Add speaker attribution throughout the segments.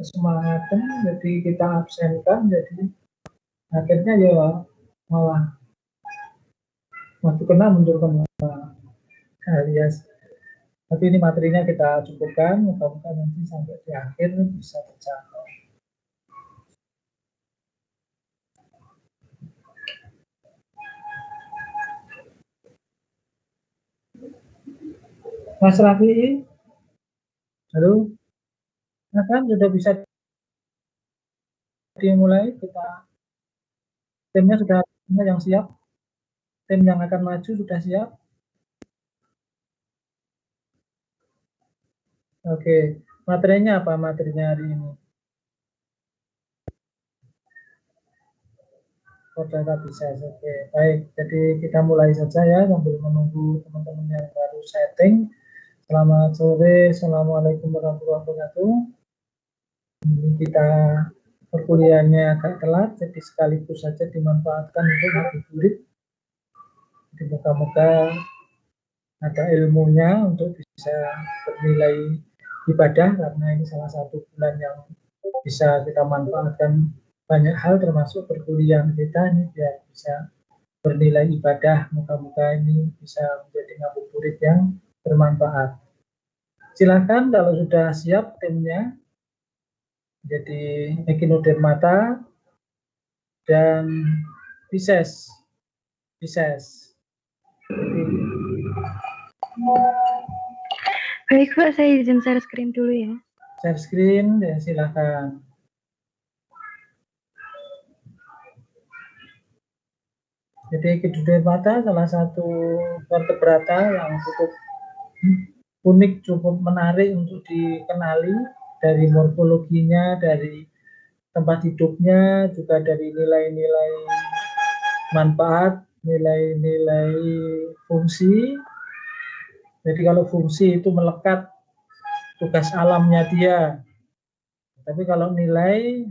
Speaker 1: kesemangatan, jadi kita absenkan, jadi akhirnya ya malah waktu kena mundur kena alias. Tapi ini materinya kita cukupkan, mudah-mudahan nanti sampai di akhir bisa tercapai. Mas Rafi, halo, nah kan sudah bisa dimulai, kita timnya sudah yang siap, tim yang akan maju sudah siap. Oke, materinya apa materinya hari ini? Data bisa, oke, baik. Jadi kita mulai saja ya sambil menunggu teman-teman yang baru setting. Selamat sore, assalamualaikum warahmatullahi wabarakatuh. Ini kita perkuliahannya agak telat, jadi sekaligus saja dimanfaatkan untuk ngabuburit. Jadi moga-moga ada ilmunya untuk bisa bernilai ibadah, karena ini salah satu bulan yang bisa kita manfaatkan banyak hal termasuk perkuliahan kita ini biar bisa bernilai ibadah. Moga-moga ini bisa menjadi ngabuburit yang bermanfaat. Silakan kalau sudah siap timnya. Jadi Echinodermata dan Pisces.
Speaker 2: Baik Pak, saya izin share screen dulu ya.
Speaker 1: Share screen, ya silakan. Jadi Echinodermata salah satu vertebrata yang cukup unik, cukup menarik untuk dikenali dari morfologinya, dari tempat hidupnya, juga dari nilai-nilai manfaat, nilai-nilai fungsi. Jadi kalau fungsi itu melekat, tugas alamnya dia. Tapi kalau nilai,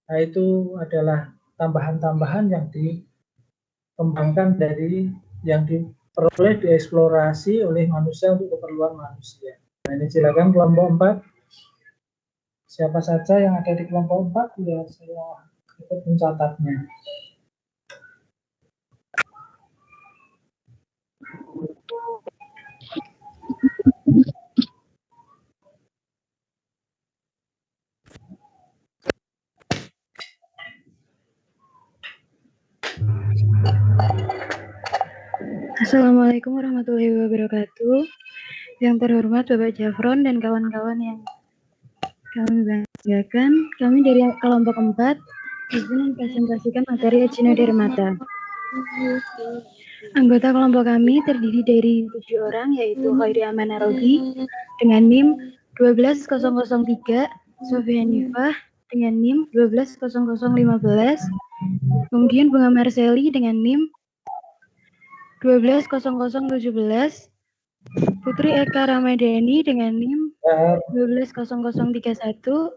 Speaker 1: nah itu adalah tambahan-tambahan yang dikembangkan dari yang diperoleh, dieksplorasi oleh manusia untuk keperluan manusia. Nah ini silakan kelompok 4. Siapa saja yang ada di kelompok 4, ya saya ikut mencatatnya.
Speaker 2: Assalamualaikum warahmatullahi wabarakatuh. Yang terhormat Bapak Jafron dan kawan-kawan yang kami banggakan, kami dari kelompok 4 izin mempresentasikan materi Echinodermata. Anggota kelompok kami terdiri dari 7 orang, yaitu Khairi Amanarogi dengan NIM 12003, Sofia Nifah dengan NIM 120015, kemudian Bunga Marseli dengan NIM 120017, Putri Eka Ramadhani dengan NIM 120031,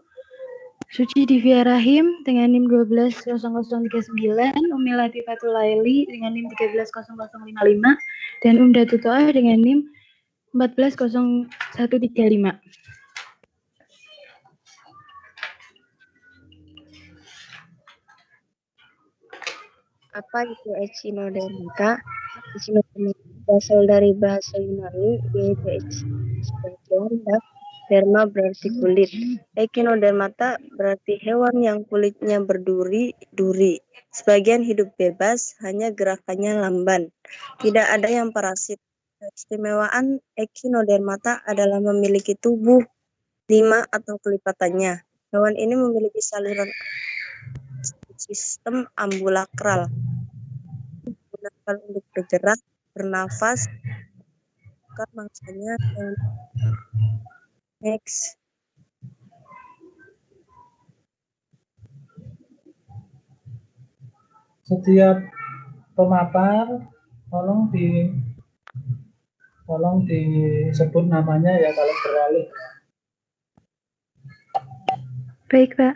Speaker 2: Suci Divya Rahim dengan NIM 120039, Umi Latifatul Laili dengan NIM 130055, dan Umda Tutoah dengan NIM 140135.
Speaker 3: Apa itu Echinodermata? Echinodermata berasal dari bahasa Yunani, yaitu sebagian derma berarti kulit. Echinodermata berarti hewan yang kulitnya berduri-duri. Sebagian hidup bebas, hanya gerakannya lamban. Tidak ada yang parasit. Keistimewaan Echinodermata adalah memiliki tubuh 5 atau kelipatannya. Hewan ini memiliki saluran sistem ambulakral, digunakan untuk bergerak, bernafas, bukan mangsanya. Next.
Speaker 1: Setiap pemaparan tolong disebut namanya ya kalau beralih.
Speaker 2: Baik Pak,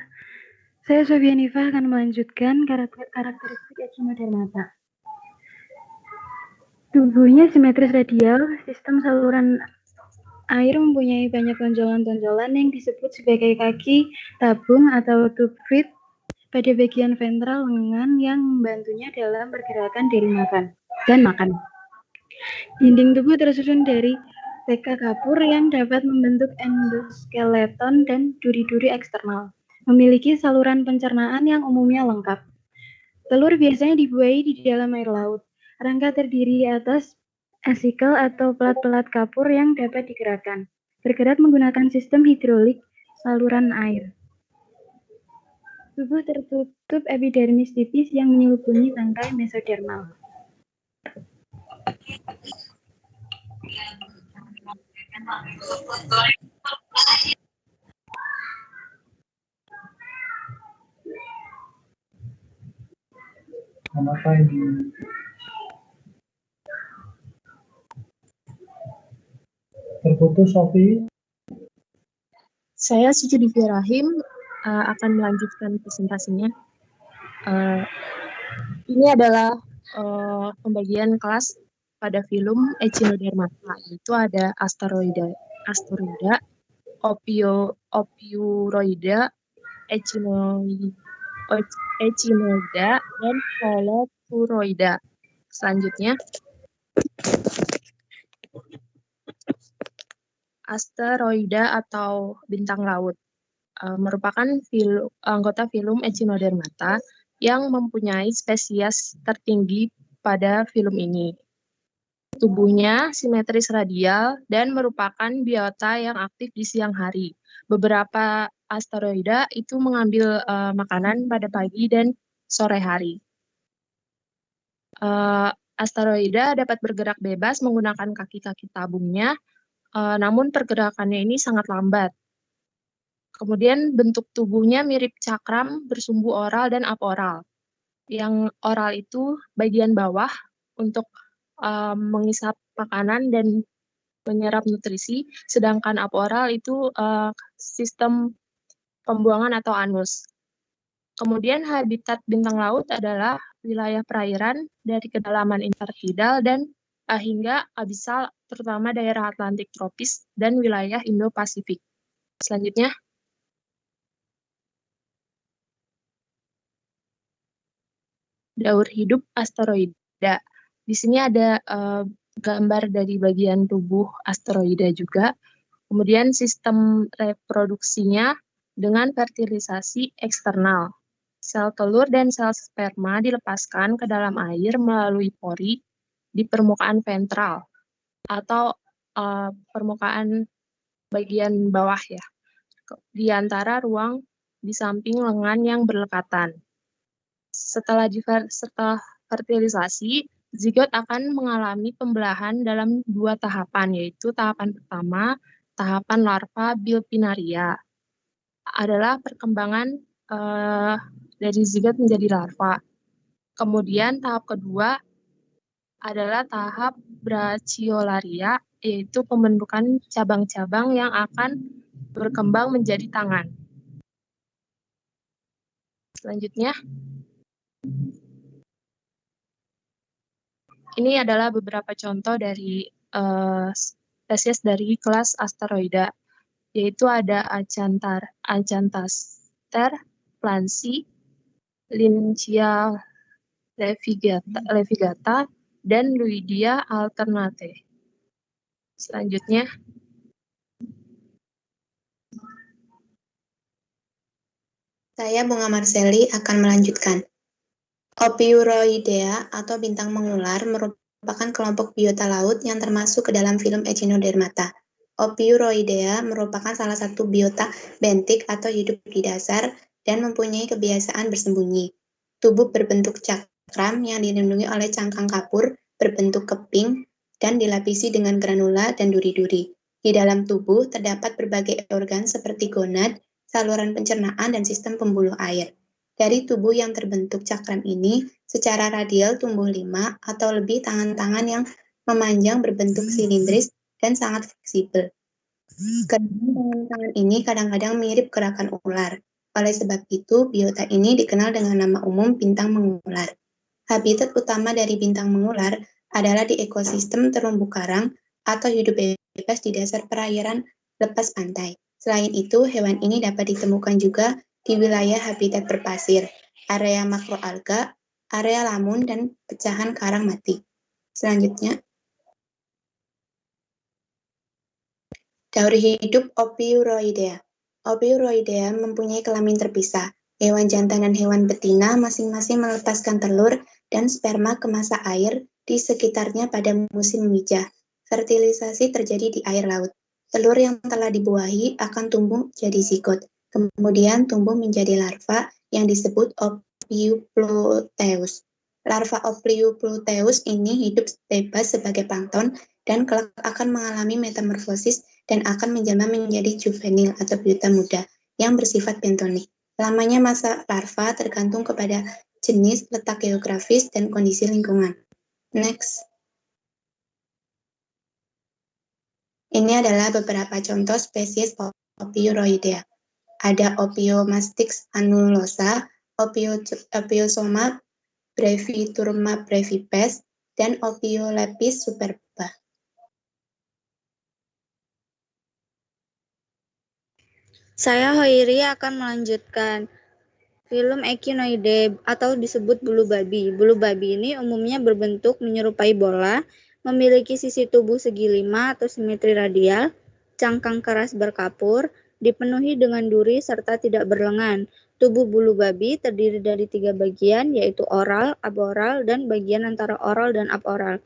Speaker 2: saya Sofia Nifah akan melanjutkan karakteristik Echinodermata. Tubuhnya simetris radial, sistem saluran Air mempunyai banyak tonjolan-tonjolan yang disebut sebagai kaki, tabung, atau tube feed pada bagian ventral lengan yang membantunya dalam pergerakan dari makan. Dinding tubuh tersusun dari reka kapur yang dapat membentuk endoskeleton dan duri-duri eksternal. Memiliki saluran pencernaan yang umumnya lengkap. Telur biasanya dibuai di dalam air laut. Rangka terdiri atas asikel atau pelat-pelat kapur yang dapat digerakkan. Bergerak menggunakan sistem hidrolik saluran air. Tubuh tertutup epidermis tipis yang menyelubungi tangkai mesodermal.
Speaker 1: Apa ini? Terputus, Sofi.
Speaker 4: Saya Suci Divya Rahim akan melanjutkan presentasinya. Ini adalah pembagian kelas pada filum Echinodermata. Itu ada Asteroida, Ophiuroida, Echinoida, dan Holoturoida. Selanjutnya, asteroida atau bintang laut merupakan anggota filum Echinodermata yang mempunyai spesies tertinggi pada filum ini. Tubuhnya simetris radial dan merupakan biota yang aktif di siang hari. Beberapa asteroida itu mengambil makanan pada pagi dan sore hari. Asteroida dapat bergerak bebas menggunakan kaki-kaki tabungnya, namun pergerakannya ini sangat lambat. Kemudian bentuk tubuhnya mirip cakram bersumbu oral dan aporal. Yang oral itu bagian bawah untuk mengisap makanan dan menyerap nutrisi, sedangkan aporal itu sistem pembuangan atau anus. Kemudian habitat bintang laut adalah wilayah perairan dari kedalaman intertidal dan hingga abisal, terutama daerah Atlantik tropis dan wilayah Indo-Pasifik. Selanjutnya, daur hidup asteroida. Di sini ada gambar dari bagian tubuh asteroida juga. Kemudian sistem reproduksinya dengan fertilisasi eksternal. Sel telur dan sel sperma dilepaskan ke dalam air melalui pori di permukaan ventral atau permukaan bagian bawah ya, di antara ruang di samping lengan yang berdekatan. Setelah fertilisasi, zigot akan mengalami pembelahan dalam 2 tahapan, yaitu tahapan pertama, tahapan larva bilpinaria, adalah perkembangan dari zigot menjadi larva. Kemudian tahap kedua adalah tahap brachiolaria, yaitu pembentukan cabang-cabang yang akan berkembang menjadi tangan. Selanjutnya, ini adalah beberapa contoh dari spesies dari kelas asteroida, yaitu ada Acanthaster plancy, Lynchia levigata, dan Luidia alternate. Selanjutnya,
Speaker 5: saya Bunga Marseli akan melanjutkan. Ophiuroidea atau bintang mengular merupakan kelompok biota laut yang termasuk ke dalam filum Echinodermata. Ophiuroidea merupakan salah satu biota bentik atau hidup di dasar dan mempunyai kebiasaan bersembunyi. Tubuh berbentuk cakram yang dilindungi oleh cangkang kapur berbentuk keping dan dilapisi dengan granula dan duri-duri. Di dalam tubuh terdapat berbagai organ seperti gonad, saluran pencernaan, dan sistem pembuluh air. Dari tubuh yang terbentuk cakram ini, secara radial tumbuh 5 atau lebih tangan-tangan yang memanjang berbentuk silindris dan sangat fleksibel. Tangan-tangan ini kadang-kadang mirip gerakan ular. Oleh sebab itu, biota ini dikenal dengan nama umum bintang mengular. Habitat utama dari bintang mengular adalah di ekosistem terumbu karang atau hidup bebas di dasar perairan lepas pantai. Selain itu, hewan ini dapat ditemukan juga di wilayah habitat berpasir, area makroalga, area lamun, dan pecahan karang mati. Selanjutnya, daur hidup Ophiuroidea. Ophiuroidea mempunyai kelamin terpisah. Hewan jantan dan hewan betina masing-masing melepaskan telur dan sperma ke masa air di sekitarnya pada musim mijah. Fertilisasi terjadi di air laut. Telur yang telah dibuahi akan tumbuh jadi zigot, kemudian tumbuh menjadi larva yang disebut Ophiopluteus. Larva Ophiopluteus ini hidup bebas sebagai plankton dan kelak akan mengalami metamorfosis dan akan menjelma menjadi juvenil atau biota muda yang bersifat bentonik. Lamanya masa larva tergantung kepada jenis, letak geografis, dan kondisi lingkungan. Next. Ini adalah beberapa contoh spesies Ophiuroidea. Ada Ophiomastix annulosa, Ophiosoma breviturma brevipes, dan Ophiolepis superba.
Speaker 6: Saya Hoiri akan melanjutkan film Echinoideae atau disebut bulu babi. Bulu babi ini umumnya berbentuk menyerupai bola, memiliki sisi tubuh segi 5 atau simetri radial, cangkang keras berkapur, dipenuhi dengan duri serta tidak berlengan. Tubuh bulu babi terdiri dari 3 bagian, yaitu oral, aboral, dan bagian antara oral dan aboral.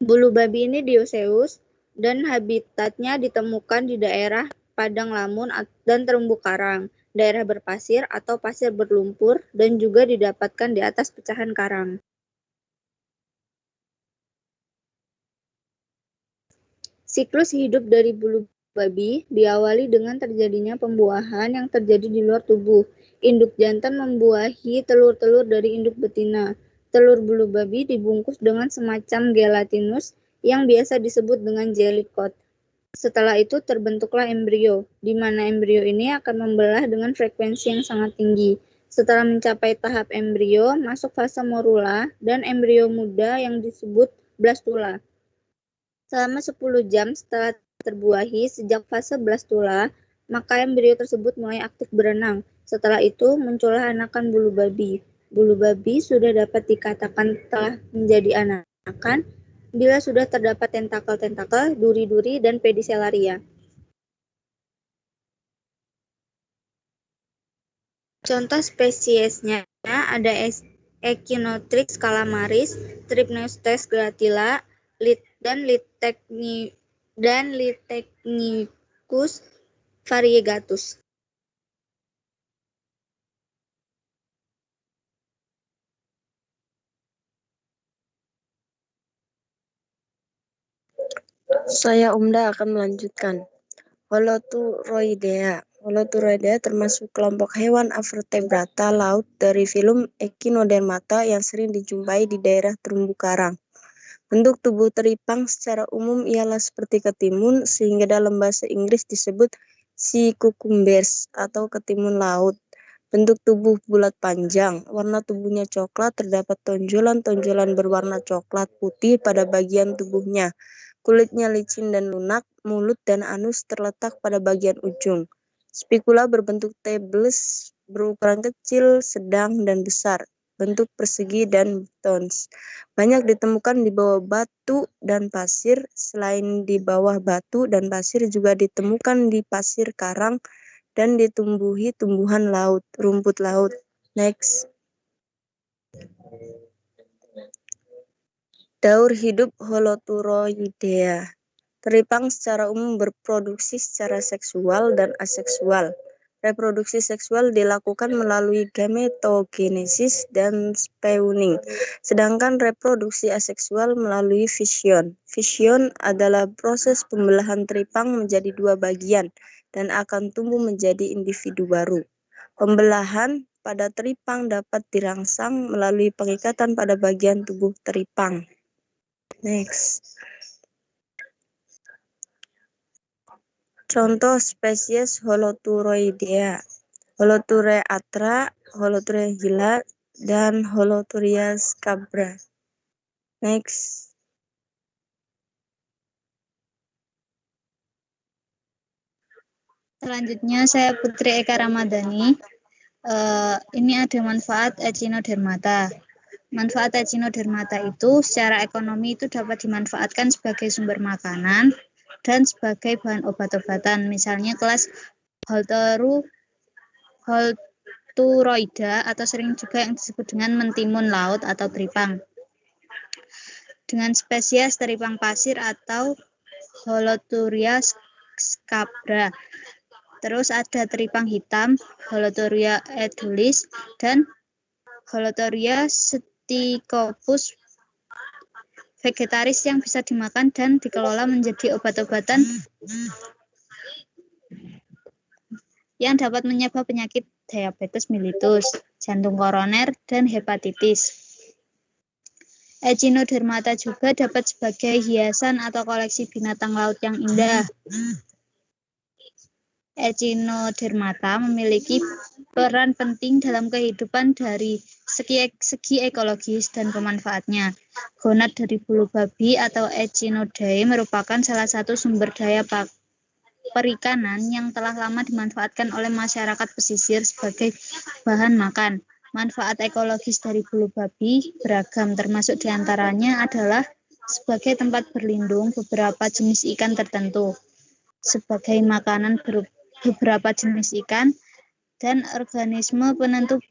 Speaker 6: Bulu babi ini dioecious dan habitatnya ditemukan di daerah padang lamun dan terumbu karang, daerah berpasir atau pasir berlumpur, dan juga didapatkan di atas pecahan karang. Siklus hidup dari bulu babi diawali dengan terjadinya pembuahan yang terjadi di luar tubuh. Induk jantan membuahi telur-telur dari induk betina. Telur bulu babi dibungkus dengan semacam gelatinus yang biasa disebut dengan jelly coat. Setelah itu terbentuklah embrio, di mana embrio ini akan membelah dengan frekuensi yang sangat tinggi. Setelah mencapai tahap embrio, masuk fase morula dan embrio muda yang disebut blastula. Selama 10 jam setelah terbuahi sejak fase blastula, maka embrio tersebut mulai aktif berenang. Setelah itu muncullah anakan bulu babi. Bulu babi sudah dapat dikatakan telah menjadi anakan bila sudah terdapat tentakel-tentakel, duri-duri, dan pedicelaria. Contoh spesiesnya ada Echinotrix calamaris, Trypnostes glatila, dan Lithecnicus variegatus.
Speaker 3: Saya Umda akan melanjutkan. Holoturoidea. Holoturoidea termasuk kelompok hewan avertebrata laut dari filum Echinodermata yang sering dijumpai di daerah terumbu karang. Bentuk tubuh teripang secara umum ialah seperti ketimun, sehingga dalam bahasa Inggris disebut sea cucumbers atau ketimun laut. Bentuk tubuh bulat panjang, warna tubuhnya coklat, terdapat tonjolan-tonjolan berwarna coklat putih pada bagian tubuhnya. Kulitnya licin dan lunak, mulut dan anus terletak pada bagian ujung. Spikula berbentuk tabulus, berukuran kecil, sedang, dan besar. Bentuk persegi dan tons. Banyak ditemukan di bawah batu dan pasir. Selain di bawah batu dan pasir juga ditemukan di pasir karang dan ditumbuhi tumbuhan laut, rumput laut. Next. Daur hidup Holoturoidea. Teripang secara umum berproduksi secara seksual dan aseksual. Reproduksi seksual dilakukan melalui gametogenesis dan spawning, sedangkan reproduksi aseksual melalui fission. Fission adalah proses pembelahan teripang menjadi 2 bagian dan akan tumbuh menjadi individu baru. Pembelahan pada teripang dapat dirangsang melalui pengikatan pada bagian tubuh teripang. Next. Contoh spesies Holoturoidea, Holotureatra, Holoturegila, dan Holoturia scabra. Next.
Speaker 6: Selanjutnya saya Putri Eka Ramadhani. Ini ada manfaat Echinodermata. Manfaat Echinodermata itu secara ekonomi itu dapat dimanfaatkan sebagai sumber makanan dan sebagai bahan obat-obatan. Misalnya kelas Holturoida atau sering juga yang disebut dengan mentimun laut atau teripang. Dengan spesies teripang pasir atau Holoturia scabra. Terus ada teripang hitam, Holoturia edulis, dan Holoturia sticopus vegetaris yang bisa dimakan dan dikelola menjadi obat-obatan yang dapat menyebabkan penyakit diabetes mellitus, jantung koroner, dan hepatitis. Echinodermata juga dapat sebagai hiasan atau koleksi binatang laut yang indah. Echinodermata memiliki peran penting dalam kehidupan dari segi ekologis dan pemanfaatnya. Gonad dari bulu babi atau Echinodae merupakan salah satu sumber daya perikanan yang telah lama dimanfaatkan oleh masyarakat pesisir sebagai bahan makan. Manfaat ekologis dari bulu babi beragam, termasuk diantaranya adalah sebagai tempat berlindung beberapa jenis ikan tertentu, sebagai makanan beberapa jenis ikan, dan organisme penentu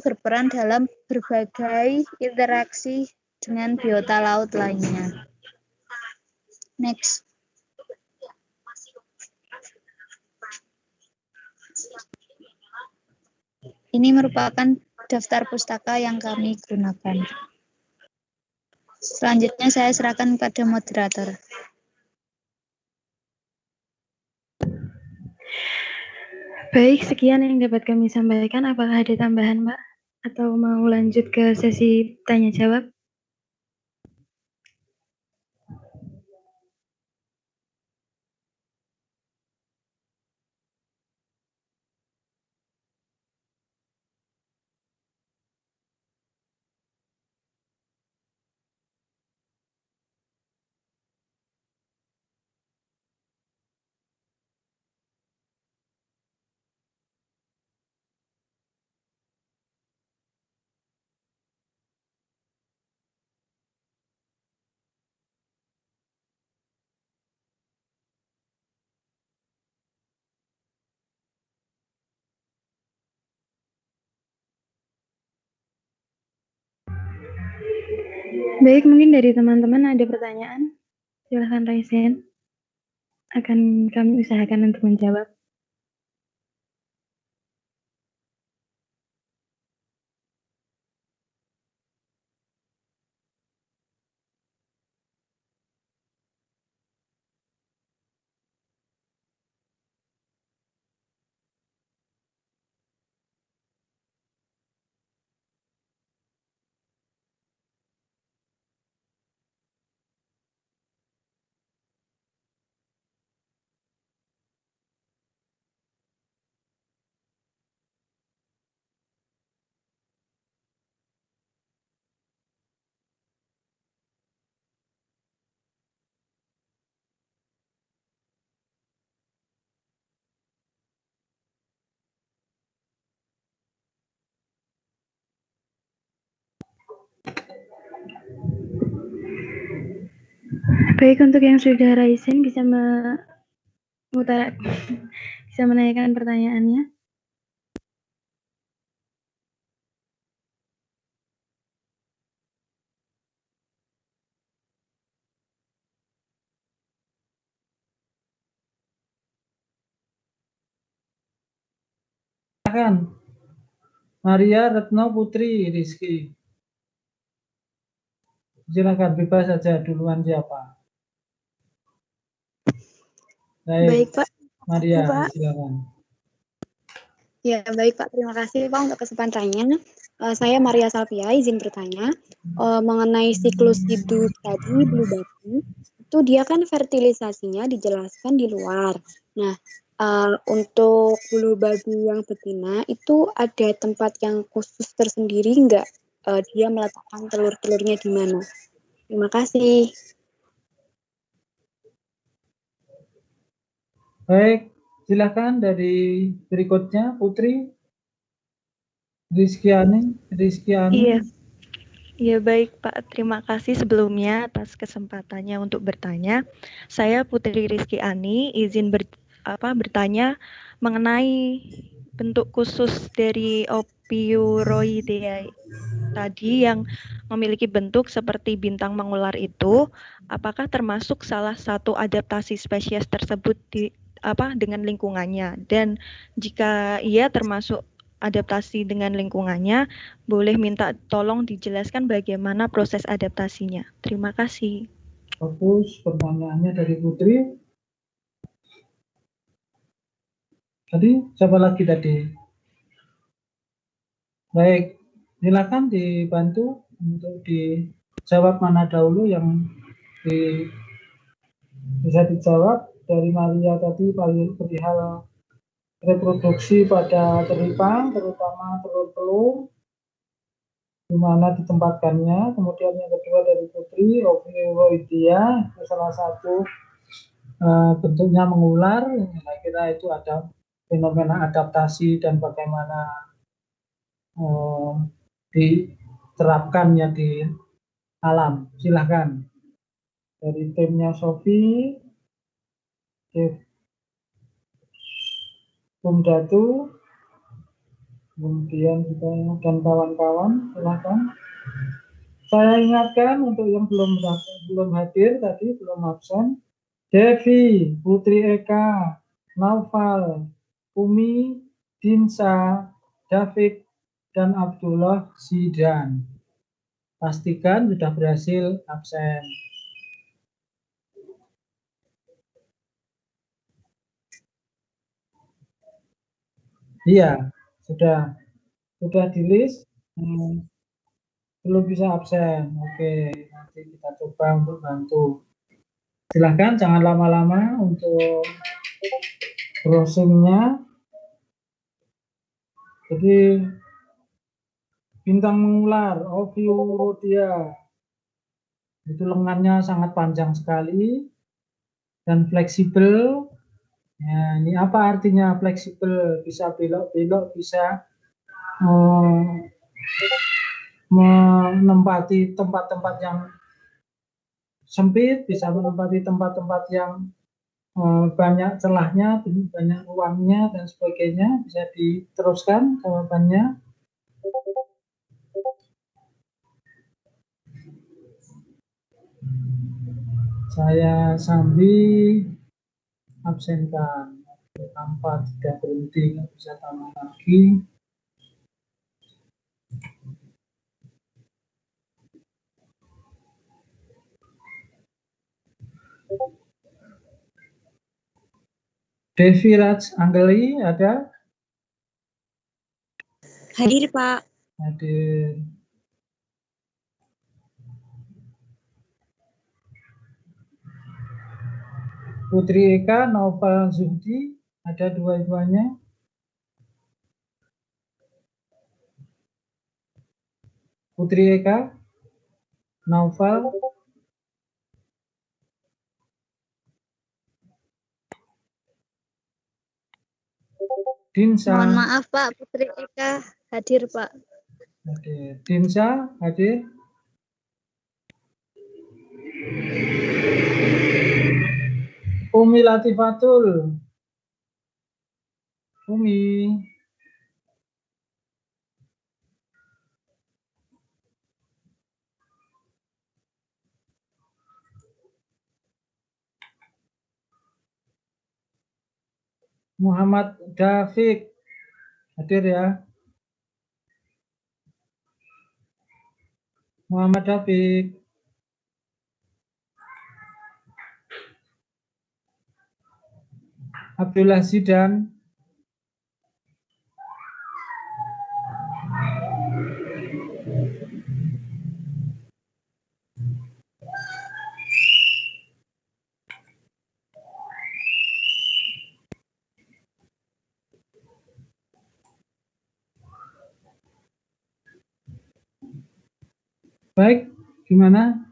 Speaker 6: berperan dalam berbagai interaksi dengan biota laut lainnya. Next. Ini merupakan daftar pustaka yang kami gunakan. Selanjutnya saya serahkan kepada moderator.
Speaker 2: Baik, sekian yang dapat kami sampaikan. Apakah ada tambahan, Mbak? Atau mau lanjut ke sesi tanya-jawab? Baik, mungkin dari teman-teman ada pertanyaan. Silahkan raise hand. Akan kami usahakan untuk menjawab. Baik, untuk yang sudah raise hand bisa menanyakan pertanyaannya.
Speaker 1: Silakan. Maria Retno Putri Rizky. Silakan, bebas saja, duluan siapa?
Speaker 3: Baik, Pak.
Speaker 1: Maria,
Speaker 3: Pak.
Speaker 1: silakan.
Speaker 3: Ya, baik Pak. Terima kasih Pak untuk kesempatannya. Saya Maria Salvia, izin bertanya mengenai siklus hidup tadi blue baby. Itu dia kan fertilisasinya dijelaskan di luar. Nah, untuk bulu babi yang betina itu ada tempat yang khusus tersendiri nggak? Dia meletakkan telur-telurnya di mana? Terima kasih.
Speaker 1: Baik, silakan dari berikutnya Putri Rizkyani.
Speaker 2: Iya. Iya baik Pak, terima kasih sebelumnya atas kesempatannya untuk bertanya. Saya Putri Rizky Ani, izin bertanya mengenai bentuk khusus dari Ophiuroidea tadi yang memiliki bentuk seperti bintang mengular itu, apakah termasuk salah satu adaptasi spesies tersebut dengan lingkungannya? Dan jika iya termasuk adaptasi dengan lingkungannya, boleh minta tolong dijelaskan bagaimana proses adaptasinya. Terima kasih.
Speaker 1: Bagus pertanyaannya dari Putri. Tadi siapa lagi tadi? Baik, silakan dibantu untuk dijawab mana dahulu yang bisa dijawab. Dari Maria tadi perihal reproduksi pada teripang, terutama telur-telur, di mana ditempatkannya. Kemudian yang kedua dari Putri, Ophiuroidea, salah satu bentuknya mengular. Saya kira itu ada fenomena adaptasi dan bagaimana diterapkannya di alam. Silahkan dari timnya Sofi, Bung Datu, kemudian juga dan kawan-kawan, silahkan. Saya ingatkan untuk yang belum hadir tadi, belum absen, Devi, Putri Eka, Naufal, Umi, Dinsa, David, dan Abdullah Zidan. Pastikan sudah berhasil absen. Iya, sudah di list, belum bisa absen. Oke, nanti kita coba untuk bantu. Silahkan jangan lama-lama untuk browsingnya. Jadi bintang mengular, Ophiuroidea, itu lengannya sangat panjang sekali dan fleksibel. Ya, ini apa artinya fleksibel? Bisa belok-belok, bisa menempati tempat-tempat yang sempit, bisa menempati tempat-tempat yang banyak celahnya, banyak ruangnya dan sebagainya. Bisa diteruskan jawabannya. Saya sambil absenkan tanpa tidak berhenti, nggak bisa tambah lagi. Devi Raj Anggeli ada?
Speaker 3: Hadir, Pak.
Speaker 1: Hadir. Putri Eka, Naufal Zuhdi, ada dua-duanya. Putri Eka, Naufal. Dinsa.
Speaker 6: Mohon maaf Pak, Putri Eka hadir Pak.
Speaker 1: Hadir. Dinsa hadir. Umi Latifatul. Umi. Muhammad Dafiq hadir ya. Muhammad Dafiq. Abdullah Zidan. Baik, gimana?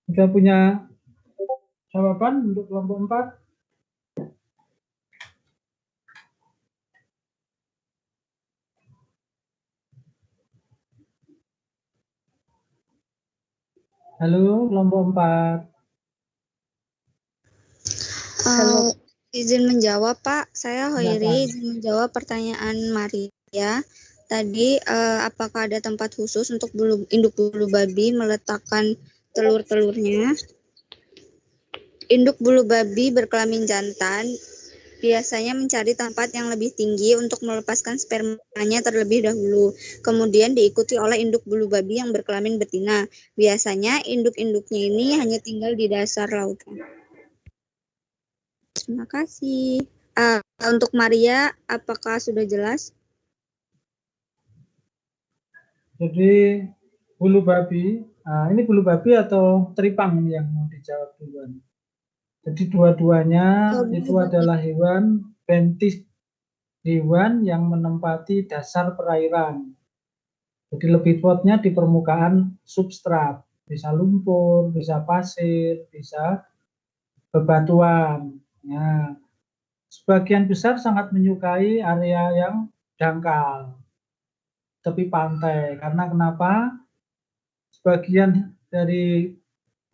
Speaker 1: Sudah punya jawaban untuk kelompok 4? Halo, kelompok 4.
Speaker 3: Halo.
Speaker 6: Izin menjawab, Pak. Saya Hoiri,
Speaker 1: Silakan.
Speaker 6: izin menjawab pertanyaan Maria. Tadi, apakah ada tempat khusus untuk induk bulu babi meletakkan telur-telurnya? Induk bulu babi berkelamin jantan biasanya mencari tempat yang lebih tinggi untuk melepaskan spermanya terlebih dahulu. Kemudian diikuti oleh induk bulu babi yang berkelamin betina. Biasanya induk-induknya ini hanya tinggal di dasar lautan. Terima kasih. Untuk Maria, apakah sudah jelas?
Speaker 1: Jadi bulu babi, ini bulu babi atau teripang yang mau dijawab duluan. Jadi dua-duanya itu adalah hewan bentis, hewan yang menempati dasar perairan. Jadi lebih tepatnya di permukaan substrat, bisa lumpur, bisa pasir, bisa bebatuan. Nah, sebagian besar sangat menyukai area yang dangkal, tepi pantai. Karena kenapa? Sebagian dari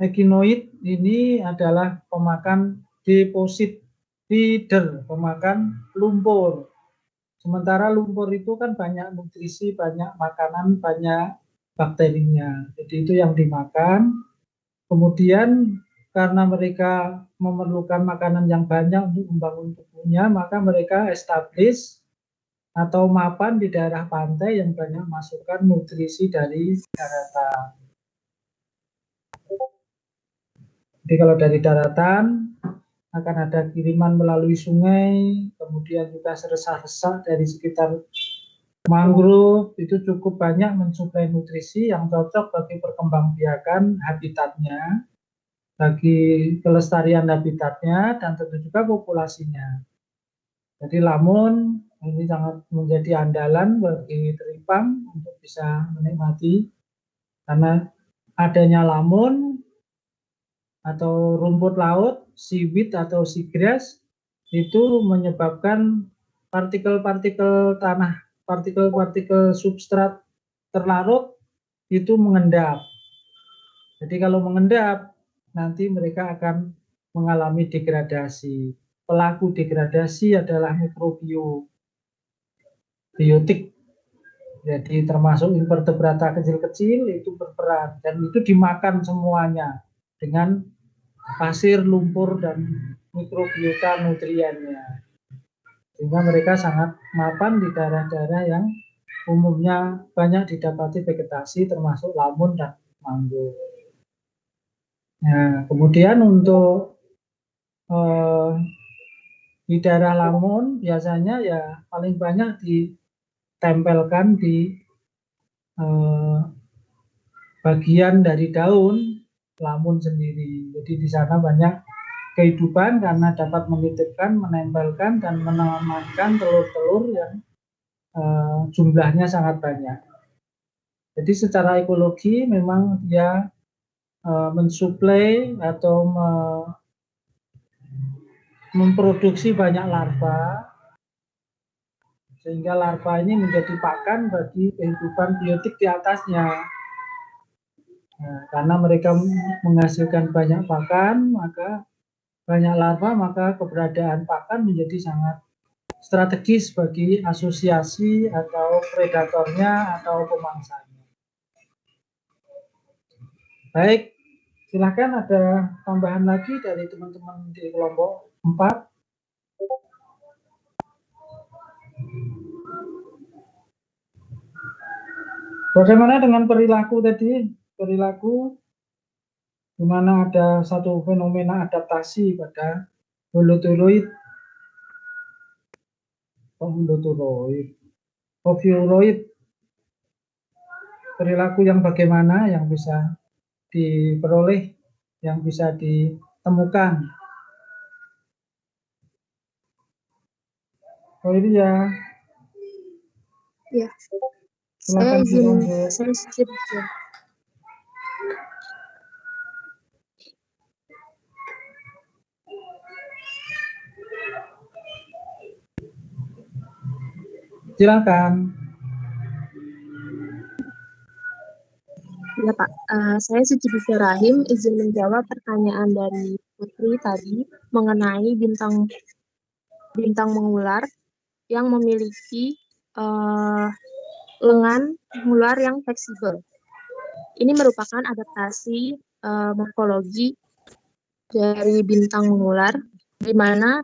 Speaker 1: ekinoid ini adalah pemakan deposit feeder, pemakan lumpur. Sementara lumpur itu kan banyak nutrisi, banyak makanan, banyak bakterinya. Jadi itu yang dimakan. Kemudian karena mereka memerlukan makanan yang banyak untuk membangun tubuhnya, maka mereka establish atau mapan di daerah pantai yang banyak masukkan nutrisi dari daratan. Jadi kalau dari daratan akan ada kiriman melalui sungai, kemudian juga seresah-resah dari sekitar mangrove, itu cukup banyak mensuplai nutrisi yang cocok bagi perkembangbiakan habitatnya, bagi kelestarian habitatnya, dan tentu juga populasinya. Jadi lamun ini sangat menjadi andalan bagi teripang untuk bisa menikmati, karena adanya lamun atau rumput laut, seaweed atau seagrass, itu menyebabkan partikel-partikel tanah, partikel-partikel substrat terlarut itu mengendap. Jadi kalau mengendap, nanti mereka akan mengalami degradasi. Pelaku degradasi adalah mikrobiotik. Jadi termasuk invertebrata kecil-kecil itu berperan, dan itu dimakan semuanya dengan pasir, lumpur, dan mikrobiota nutriennya. Sehingga mereka sangat mapan di daerah-daerah yang umumnya banyak didapati vegetasi termasuk lamun dan mangrove. Nah, kemudian untuk di daerah lamun biasanya ya paling banyak ditempelkan di bagian dari daun lamun sendiri. Jadi di sana banyak kehidupan karena dapat menitipkan, menempelkan, dan menamankan telur-telur yang jumlahnya sangat banyak. Jadi secara ekologi memang dia mensuplai atau memproduksi banyak larva, sehingga larva ini menjadi pakan bagi kehidupan biotik di atasnya. Nah, karena mereka menghasilkan banyak pakan, maka banyak larva, maka keberadaan pakan menjadi sangat strategis bagi asosiasi atau predatornya atau pemangsanya. Baik, silakan ada tambahan lagi dari teman-teman di kelompok 4. Bagaimana dengan perilaku tadi? Perilaku di mana ada satu fenomena adaptasi pada holoturoid, ovuroid. Perilaku yang bagaimana yang bisa diperoleh, yang bisa ditemukan. Oh ini ya.
Speaker 6: Ya.
Speaker 1: Silakan
Speaker 6: Saya skip ya.
Speaker 1: Silakan.
Speaker 4: Ya Pak, saya Suci Bisa Rahim izin menjawab pertanyaan dari Putri tadi mengenai bintang mengular yang memiliki lengan mengular yang fleksibel. Ini merupakan adaptasi morfologi dari bintang mengular, di mana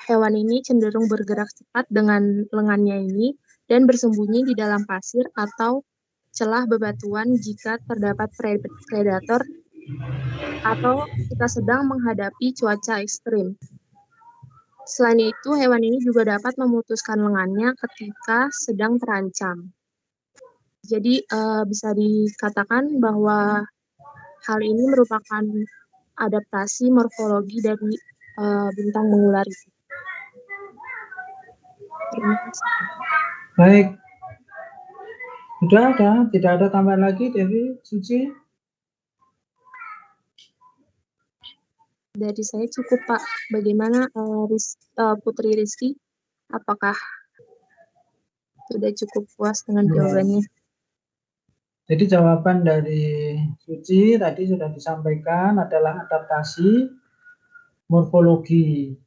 Speaker 4: hewan ini cenderung bergerak cepat dengan lengannya ini dan bersembunyi di dalam pasir atau celah bebatuan jika terdapat predator atau jika sedang menghadapi cuaca ekstrim. Selain itu, hewan ini juga dapat memutuskan lengannya ketika sedang terancam. Jadi bisa dikatakan bahwa hal ini merupakan adaptasi morfologi dari bintang mengular itu. Terima kasih.
Speaker 1: Baik. Sudah ada, tidak ada tambahan lagi dari Suci?
Speaker 4: Dari saya cukup, Pak. Bagaimana Putri Rizky? Apakah sudah cukup puas dengan jawabannya?
Speaker 1: Jadi jawaban dari Suci tadi sudah disampaikan adalah adaptasi morfologi.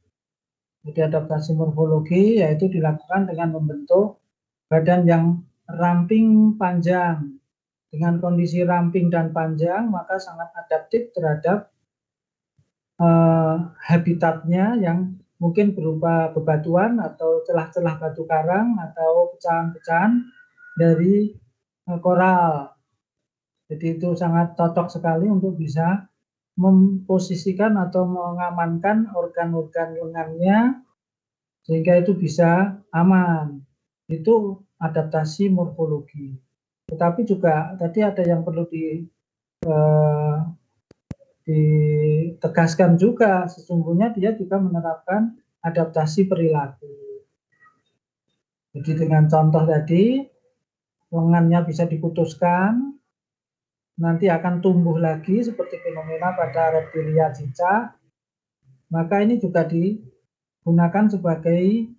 Speaker 1: Jadi adaptasi morfologi yaitu dilakukan dengan membentuk badan yang ramping panjang. Dengan kondisi ramping dan panjang maka sangat adaptif terhadap habitatnya yang mungkin berupa bebatuan atau celah-celah batu karang atau pecahan-pecahan dari koral. Jadi itu sangat cocok sekali untuk bisa memposisikan atau mengamankan organ-organ lengannya sehingga itu bisa aman. Itu adaptasi morfologi. Tetapi juga tadi ada yang perlu ditegaskan juga, sesungguhnya dia juga menerapkan adaptasi perilaku. Jadi dengan contoh tadi, lengannya bisa diputuskan, nanti akan tumbuh lagi seperti fenomena pada reptilia cicak, maka ini juga digunakan sebagai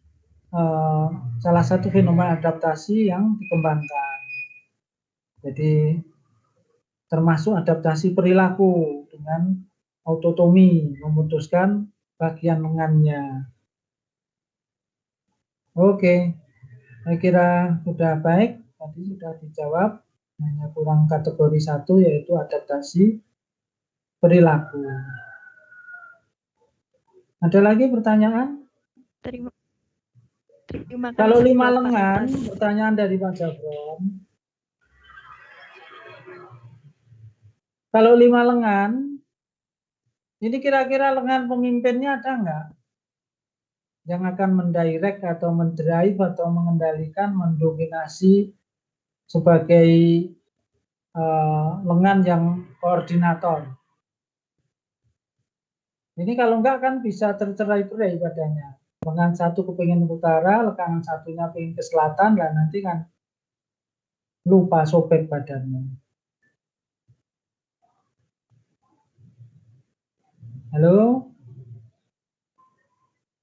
Speaker 1: salah satu fenomena adaptasi yang dikembangkan. Jadi termasuk adaptasi perilaku dengan autotomi, memutuskan bagian lengannya. Oke, saya kira sudah baik, tadi sudah dijawab, hanya kurang kategori 1 yaitu adaptasi perilaku. Ada lagi pertanyaan?
Speaker 2: Terima kasih.
Speaker 1: Kalau 5
Speaker 2: Bapak
Speaker 1: lengan,
Speaker 2: atas.
Speaker 1: pertanyaan dari Pak Jabron. Kalau 5 lengan, ini kira-kira lengan pemimpinnya ada nggak? Yang akan mendirect atau mendrive atau mengendalikan, mendominasi sebagai lengan yang koordinator. Ini kalau enggak kan bisa tercerai-berai badannya. Lengan satu kepingin ke utara, lengan satunya pengen ke selatan, dan nanti kan lupa sobek badannya. Halo?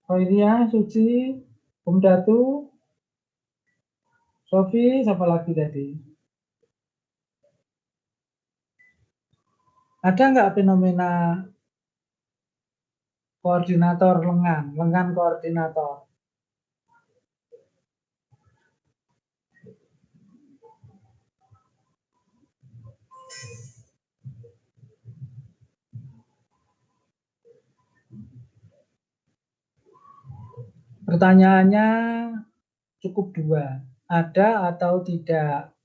Speaker 1: Khoiria, Suci, Bung Datu, Sofi, siapa lagi tadi? Ada nggak fenomena koordinator lengan koordinator? Pertanyaannya cukup 2, ada atau tidak?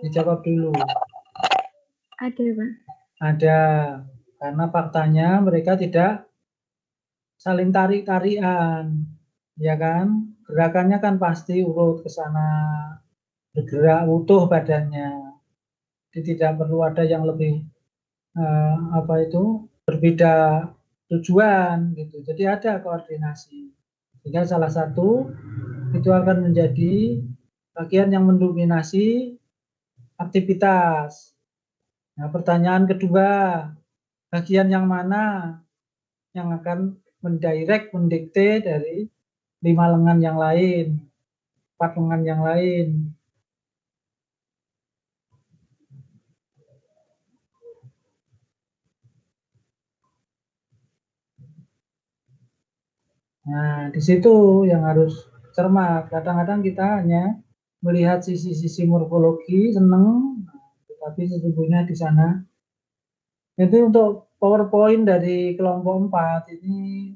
Speaker 1: Dijawab dulu.
Speaker 2: Ada, Pak.
Speaker 1: Ada, karena faktanya mereka tidak saling tarik-tarikan, ya kan? Gerakannya kan pasti urut ke sana, bergerak utuh badannya. Jadi tidak perlu ada yang lebih berbeda tujuan gitu. Jadi ada koordinasi. Sehingga salah satu itu akan menjadi bagian yang mendominasi aktivitas. Nah, pertanyaan kedua, bagian yang mana yang akan mendirect, mendikte dari 5 lengan yang lain, 4 lengan yang lain? Nah, di situ yang harus cermat. Kadang-kadang kita hanya melihat sisi-sisi morfologi, seneng, tapi sesungguhnya di sana. Itu untuk PowerPoint dari kelompok 4 ini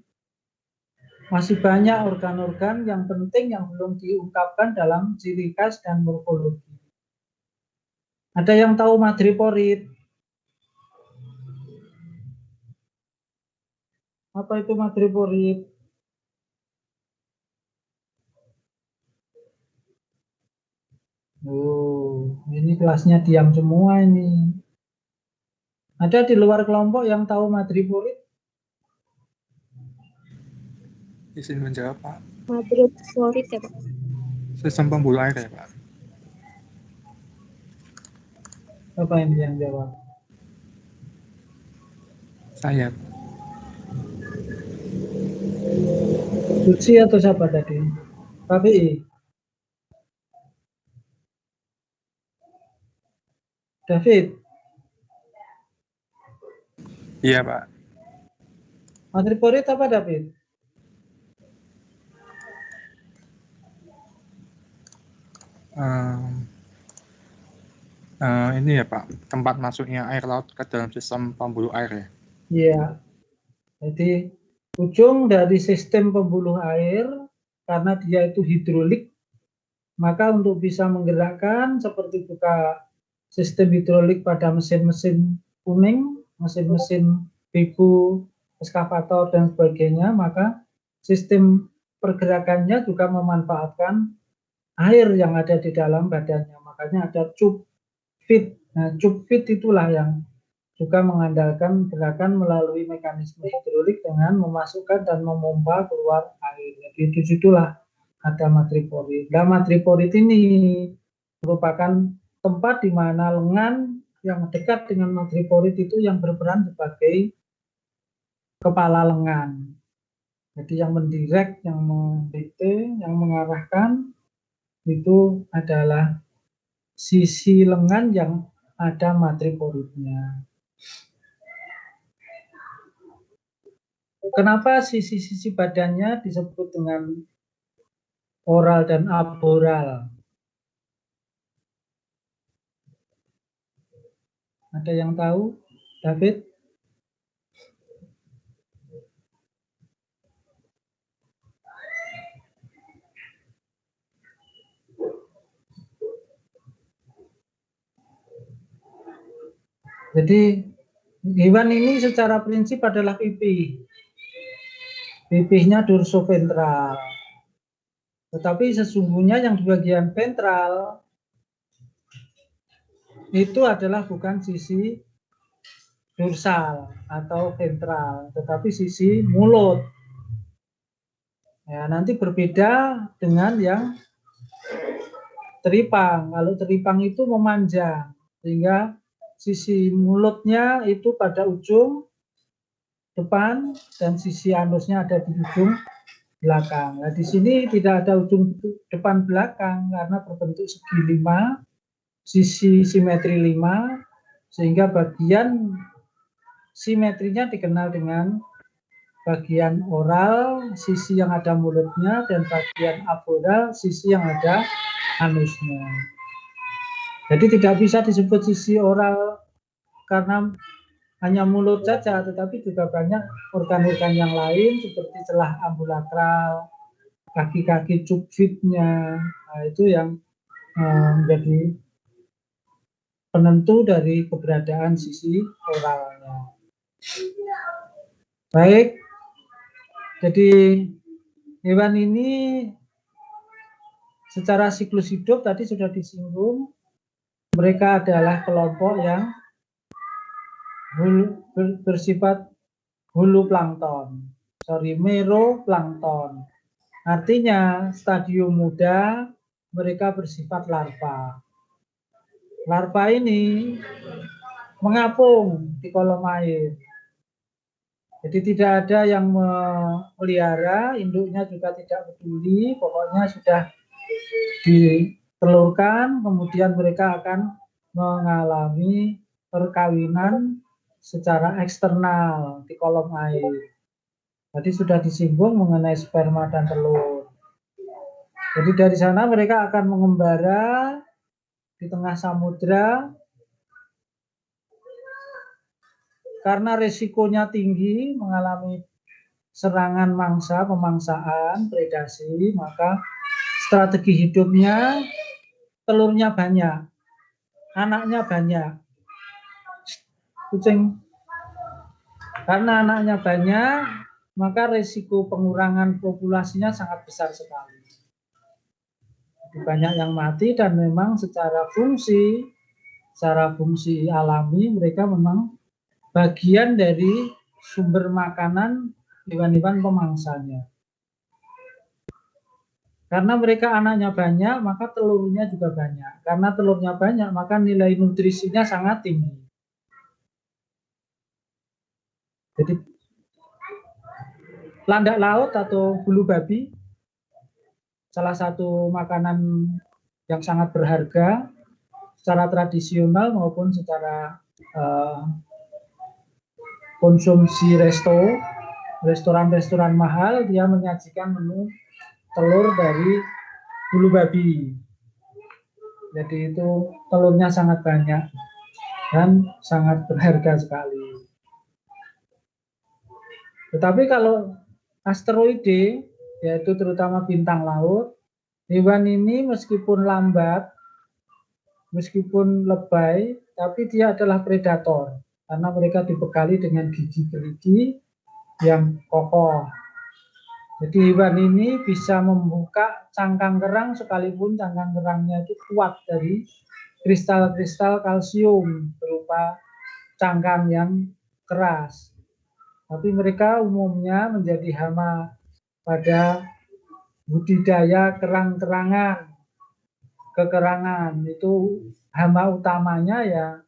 Speaker 1: masih banyak organ-organ yang penting yang belum diungkapkan dalam ciri khas dan morfologi. Ada yang tahu madreporit? Apa itu madreporit? Oh, ini kelasnya diam semua ini. Ada di luar kelompok yang tahu madreporit?
Speaker 7: Izin menjawab, Pak.
Speaker 6: Madreporit ya, Pak.
Speaker 7: Sistem pembuluh air ya, Pak.
Speaker 1: Apa ini yang jawab?
Speaker 7: Saya.
Speaker 1: Suci atau siapa tadi? KPI? David?
Speaker 7: Iya, Pak.
Speaker 1: Madreporit apa David?
Speaker 7: Ini ya, Pak, tempat masuknya air laut ke dalam sistem pembuluh air ya.
Speaker 1: Iya. Jadi ujung dari sistem pembuluh air karena dia itu hidrolik, maka untuk bisa menggerakkan seperti buka sistem hidrolik pada mesin-mesin kuning, mesin-mesin bibu, eskavator dan sebagainya, maka sistem pergerakannya juga memanfaatkan air yang ada di dalam badannya. Makanya ada tube feed. Nah, tube feed itulah yang juga mengandalkan gerakan melalui mekanisme hidrolik dengan memasukkan dan memompa keluar air. Jadi di situlah ada madreporit. Nah, madreporit ini merupakan tempat di mana lengan yang dekat dengan madreporit itu yang berperan sebagai kepala lengan. Jadi yang mendirect, yang mendikte, yang mengarahkan itu adalah sisi lengan yang ada madreporitnya. Kenapa sisi-sisi badannya disebut dengan oral dan aboral? Ada yang tahu, David? Jadi hewan ini secara prinsip adalah pipih. Pipihnya dorsoventral. Tetapi sesungguhnya yang di bagian ventral itu adalah bukan sisi dorsal atau ventral, tetapi sisi mulut. Ya, nanti berbeda dengan yang teripang. Kalau teripang itu memanjang, sehingga sisi mulutnya itu pada ujung depan dan sisi anusnya ada di ujung belakang. Nah, di sini tidak ada ujung depan belakang karena berbentuk segi 5, sisi simetri 5, sehingga bagian simetrinya dikenal dengan bagian oral, sisi yang ada mulutnya, dan bagian aboral, sisi yang ada anusnya. Jadi tidak bisa disebut sisi oral karena hanya mulut saja, tetapi juga banyak organ-organ yang lain seperti celah ambulakral, kaki-kaki cupfitnya, nah, itu yang menjadi penentu dari keberadaan sisi oralnya. Baik, jadi hewan ini secara siklus hidup tadi sudah disinggung, mereka adalah kelompok yang bersifat huluplankton, meroplankton. Artinya stadium muda mereka bersifat larva. Larva ini mengapung di kolom air. Jadi tidak ada yang memelihara, induknya juga tidak peduli, pokoknya sudah ditelurkan, kemudian mereka akan mengalami perkawinan secara eksternal di kolom air. Tadi sudah disinggung mengenai sperma dan telur. Jadi dari sana mereka akan mengembara di tengah samudra. Karena risikonya tinggi mengalami serangan mangsa, pemangsaan, predasi, maka strategi hidupnya telurnya banyak, anaknya banyak. Kucing. Karena anaknya banyak, maka risiko pengurangan populasinya sangat besar sekali. Banyak yang mati dan memang secara fungsi alami mereka memang bagian dari sumber makanan hewan-hewan pemangsanya. Karena mereka anaknya banyak, maka telurnya juga banyak. Karena telurnya banyak, maka nilai nutrisinya sangat tinggi. Jadi landak laut atau bulu babi, salah satu makanan yang sangat berharga secara tradisional maupun secara konsumsi restoran-restoran mahal, dia menyajikan menu telur dari bulu babi. Jadi itu telurnya sangat banyak dan sangat berharga sekali. Tetapi kalau asteroide, yaitu terutama bintang laut, hewan ini meskipun lambat, meskipun lebay, tapi dia adalah predator. Karena mereka dibekali dengan gigi gerigi yang kokoh. Jadi hewan ini bisa membuka cangkang kerang sekalipun cangkang kerangnya itu kuat dari kristal-kristal kalsium berupa cangkang yang keras. Tapi mereka umumnya menjadi hama pada budidaya kekerangan. Itu hama utamanya ya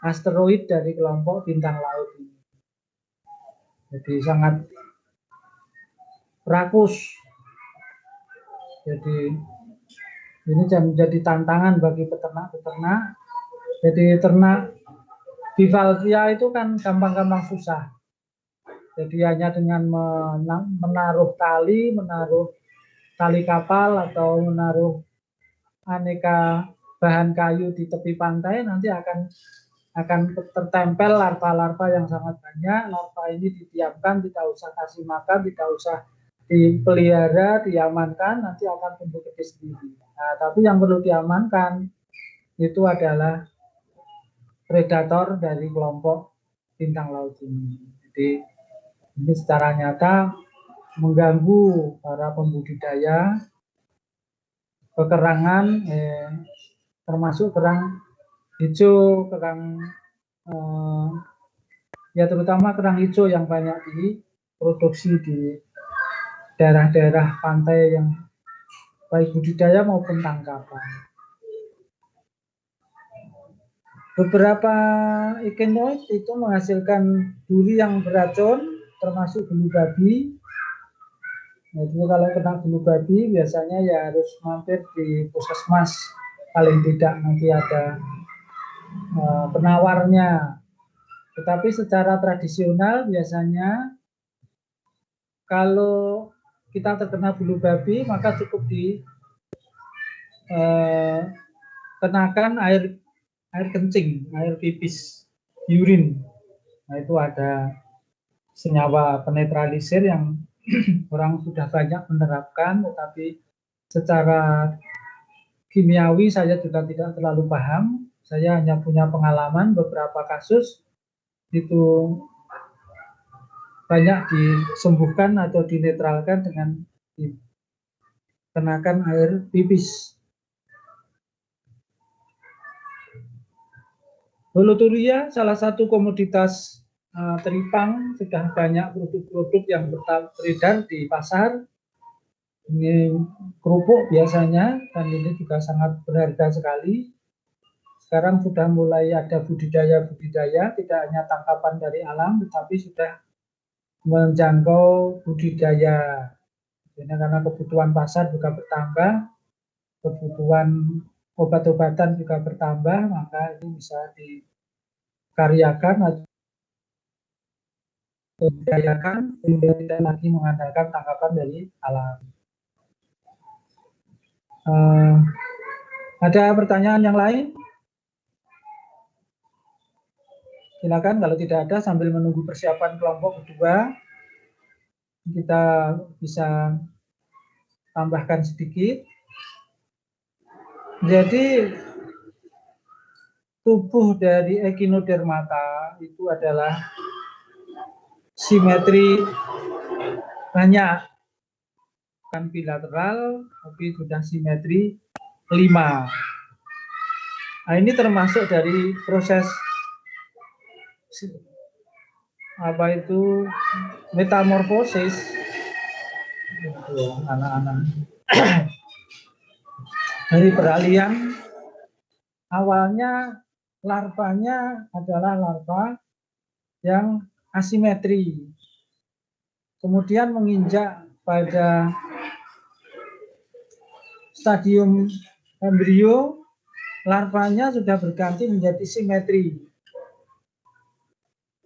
Speaker 1: asteroid dari kelompok bintang laut ini. Jadi sangat rakus. Jadi ini menjadi tantangan bagi peternak-peternak. Jadi ternak bivalvia itu kan gampang-gampang susah. Jadi hanya dengan menaruh tali kapal atau menaruh aneka bahan kayu di tepi pantai, nanti akan tertempel larva-larva yang sangat banyak. Larva ini didiamkan, tidak usah kasih makan, tidak usah dipelihara, diamankan, nanti akan tumbuh gede sendiri. Nah, tapi yang perlu diamankan itu adalah predator dari kelompok bintang laut ini. Jadi ini secara nyata mengganggu para pembudidaya kekerangan, termasuk kerang hijau, ya terutama kerang hijau yang banyak diproduksi di daerah-daerah pantai yang baik budidaya maupun tangkapan. Beberapa ekinoid itu menghasilkan duri yang beracun, termasuk bulu babi. Jadi kalau kena bulu babi biasanya ya harus mampir di puskesmas, paling tidak nanti ada penawarnya. Tetapi secara tradisional biasanya kalau kita terkena bulu babi maka cukup dikenakan air kencing, air pipis, urin. Nah itu ada senyawa penetralisir yang orang sudah banyak menerapkan, tetapi secara kimiawi saya juga tidak terlalu paham. Saya hanya punya pengalaman beberapa kasus itu banyak disembuhkan atau dinetralkan dengan dikenakan air pipis. Holoturia salah satu komoditas teripang, sudah banyak produk-produk yang beredar di pasar. Ini kerupuk biasanya, dan ini juga sangat berharga sekali. Sekarang sudah mulai ada budidaya-budidaya, tidak hanya tangkapan dari alam, tetapi sudah menjangkau budidaya. Karena kebutuhan pasar juga bertambah, kebutuhan obat-obatan juga bertambah, maka ini bisa dikaryakan budayakan sehingga tidak lagi mengandalkan tangkapan dari alam. Ada pertanyaan yang lain? Silakan, kalau tidak ada sambil menunggu persiapan kelompok kedua, kita bisa tambahkan sedikit. Jadi tubuh dari Echinodermata itu adalah simetri banyak, bukan bilateral, tapi sudah simetri 5. Nah, ini termasuk dari proses apa itu metamorfosis itu anak-anak dari peralihan. Awalnya larvanya adalah larva yang asimetri, kemudian menginjak pada stadium embrio, larvanya sudah berganti menjadi simetri.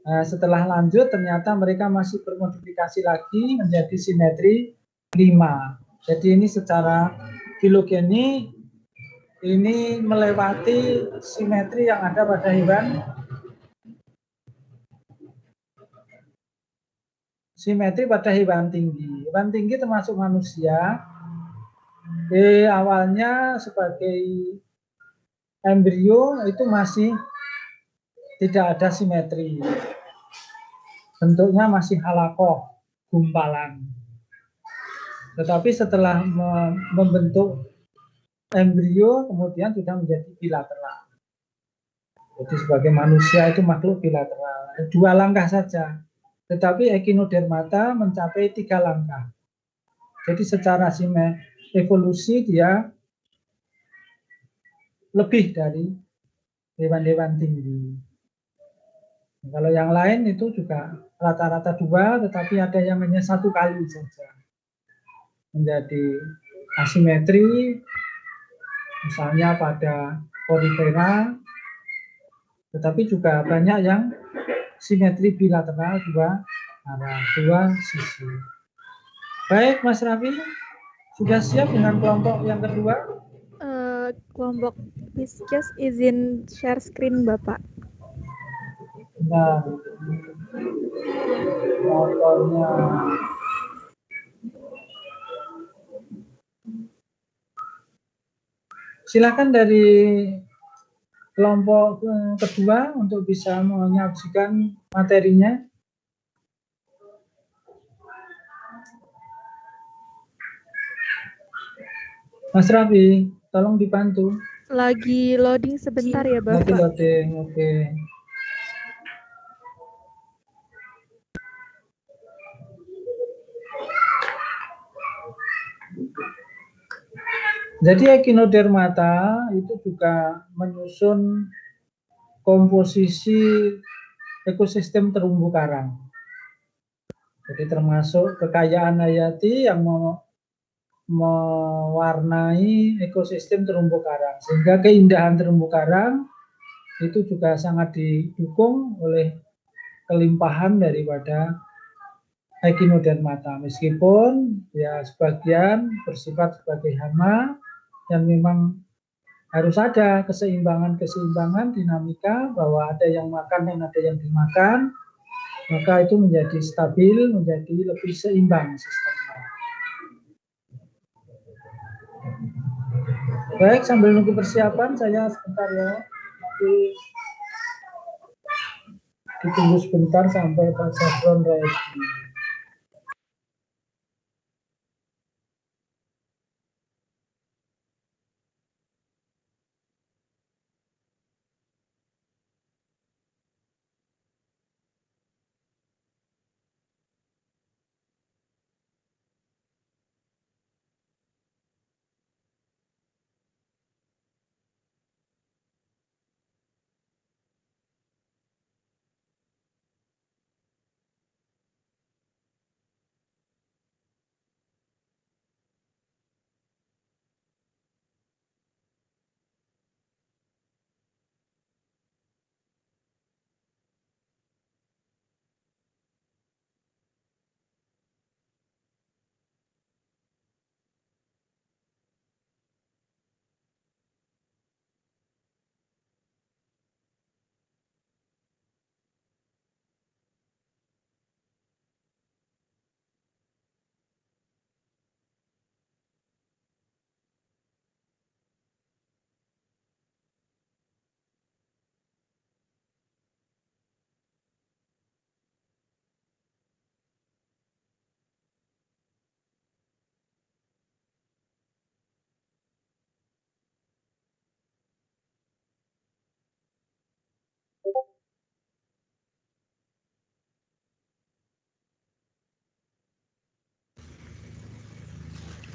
Speaker 1: Nah, setelah lanjut ternyata mereka masih bermodifikasi lagi menjadi simetri 5. Jadi ini secara filogeni ini melewati simetri yang ada pada hewan. Simetri pada hewan tinggi. Hewan tinggi termasuk manusia. Awalnya sebagai embrio itu masih tidak ada simetri. Bentuknya masih halakoh, gumpalan. Tetapi setelah membentuk embrio, kemudian sudah menjadi bilateral. Jadi sebagai manusia itu makhluk bilateral. 2 langkah saja. Tetapi Echinodermata mencapai 3 langkah. Jadi secara evolusi dia lebih dari hewan-hewan tinggi. Kalau yang lain itu juga rata-rata 2, tetapi ada yang hanya 1 kali saja menjadi asimetri, misalnya pada Porifera, tetapi juga banyak yang simetri bilateral 2 arah, 2 sisi. Baik, Mas Raffi, sudah siap dengan kelompok yang kedua?
Speaker 8: Kelompok Pisces izin share screen Bapak.
Speaker 1: Nah, motornya. Silakan dari kelompok kedua untuk bisa menyaksikan materinya. Mas Raffi, tolong dibantu.
Speaker 8: Lagi loading sebentar ya
Speaker 1: Lagi
Speaker 8: Bapak.
Speaker 1: loading, oke. Jadi Echinodermata itu juga menyusun komposisi ekosistem terumbu karang. Jadi termasuk kekayaan hayati yang mewarnai ekosistem terumbu karang. Sehingga keindahan terumbu karang itu juga sangat didukung oleh kelimpahan daripada Echinodermata. Meskipun ya sebagian bersifat sebagai hama dan memang harus ada keseimbangan dinamika bahwa ada yang makan dan ada yang dimakan, maka itu menjadi stabil, menjadi lebih seimbang sistemnya. Baik, sambil nunggu persiapan saya sebentar ya, nanti ditunggu sebentar sampai Pak Zafron ready.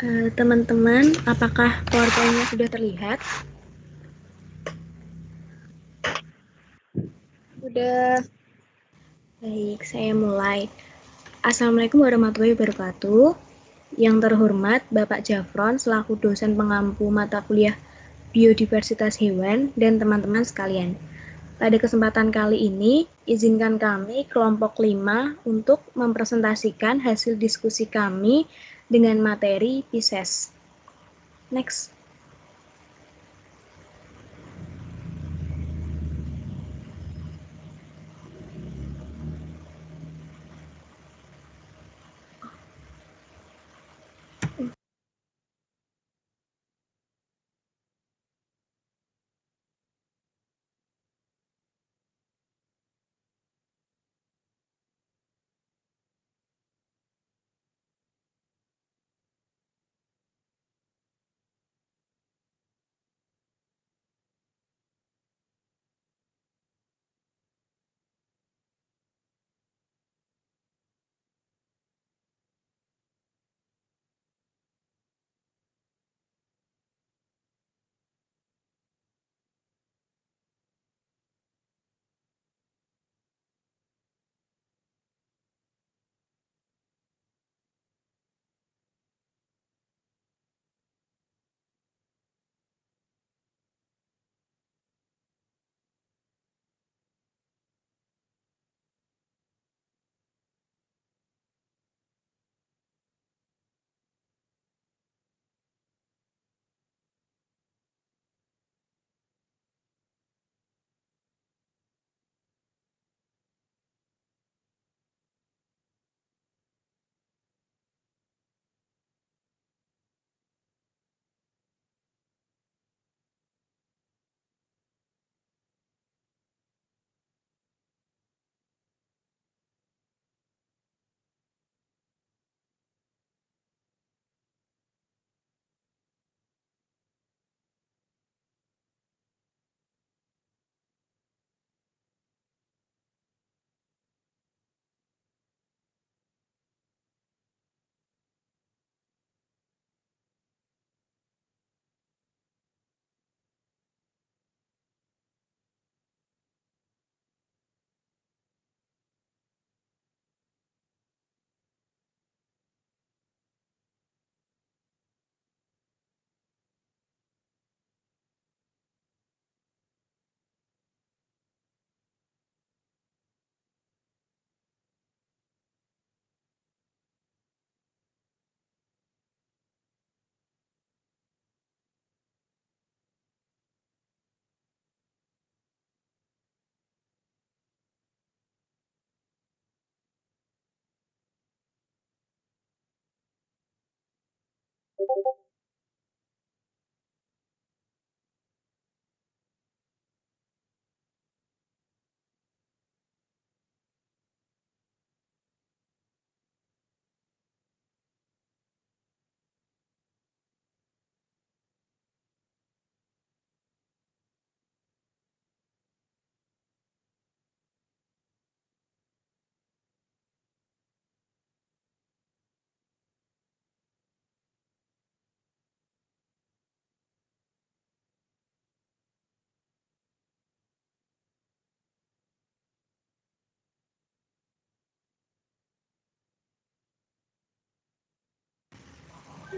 Speaker 2: Teman-teman, apakah PowerPoint-nya sudah terlihat?
Speaker 6: Sudah.
Speaker 2: Baik, saya mulai. Assalamualaikum warahmatullahi wabarakatuh. Yang terhormat Bapak Jafron selaku dosen pengampu mata kuliah Biodiversitas Hewan dan teman-teman sekalian. Pada kesempatan kali ini, izinkan kami kelompok 5 untuk mempresentasikan hasil diskusi kami dengan materi Pisces. Next.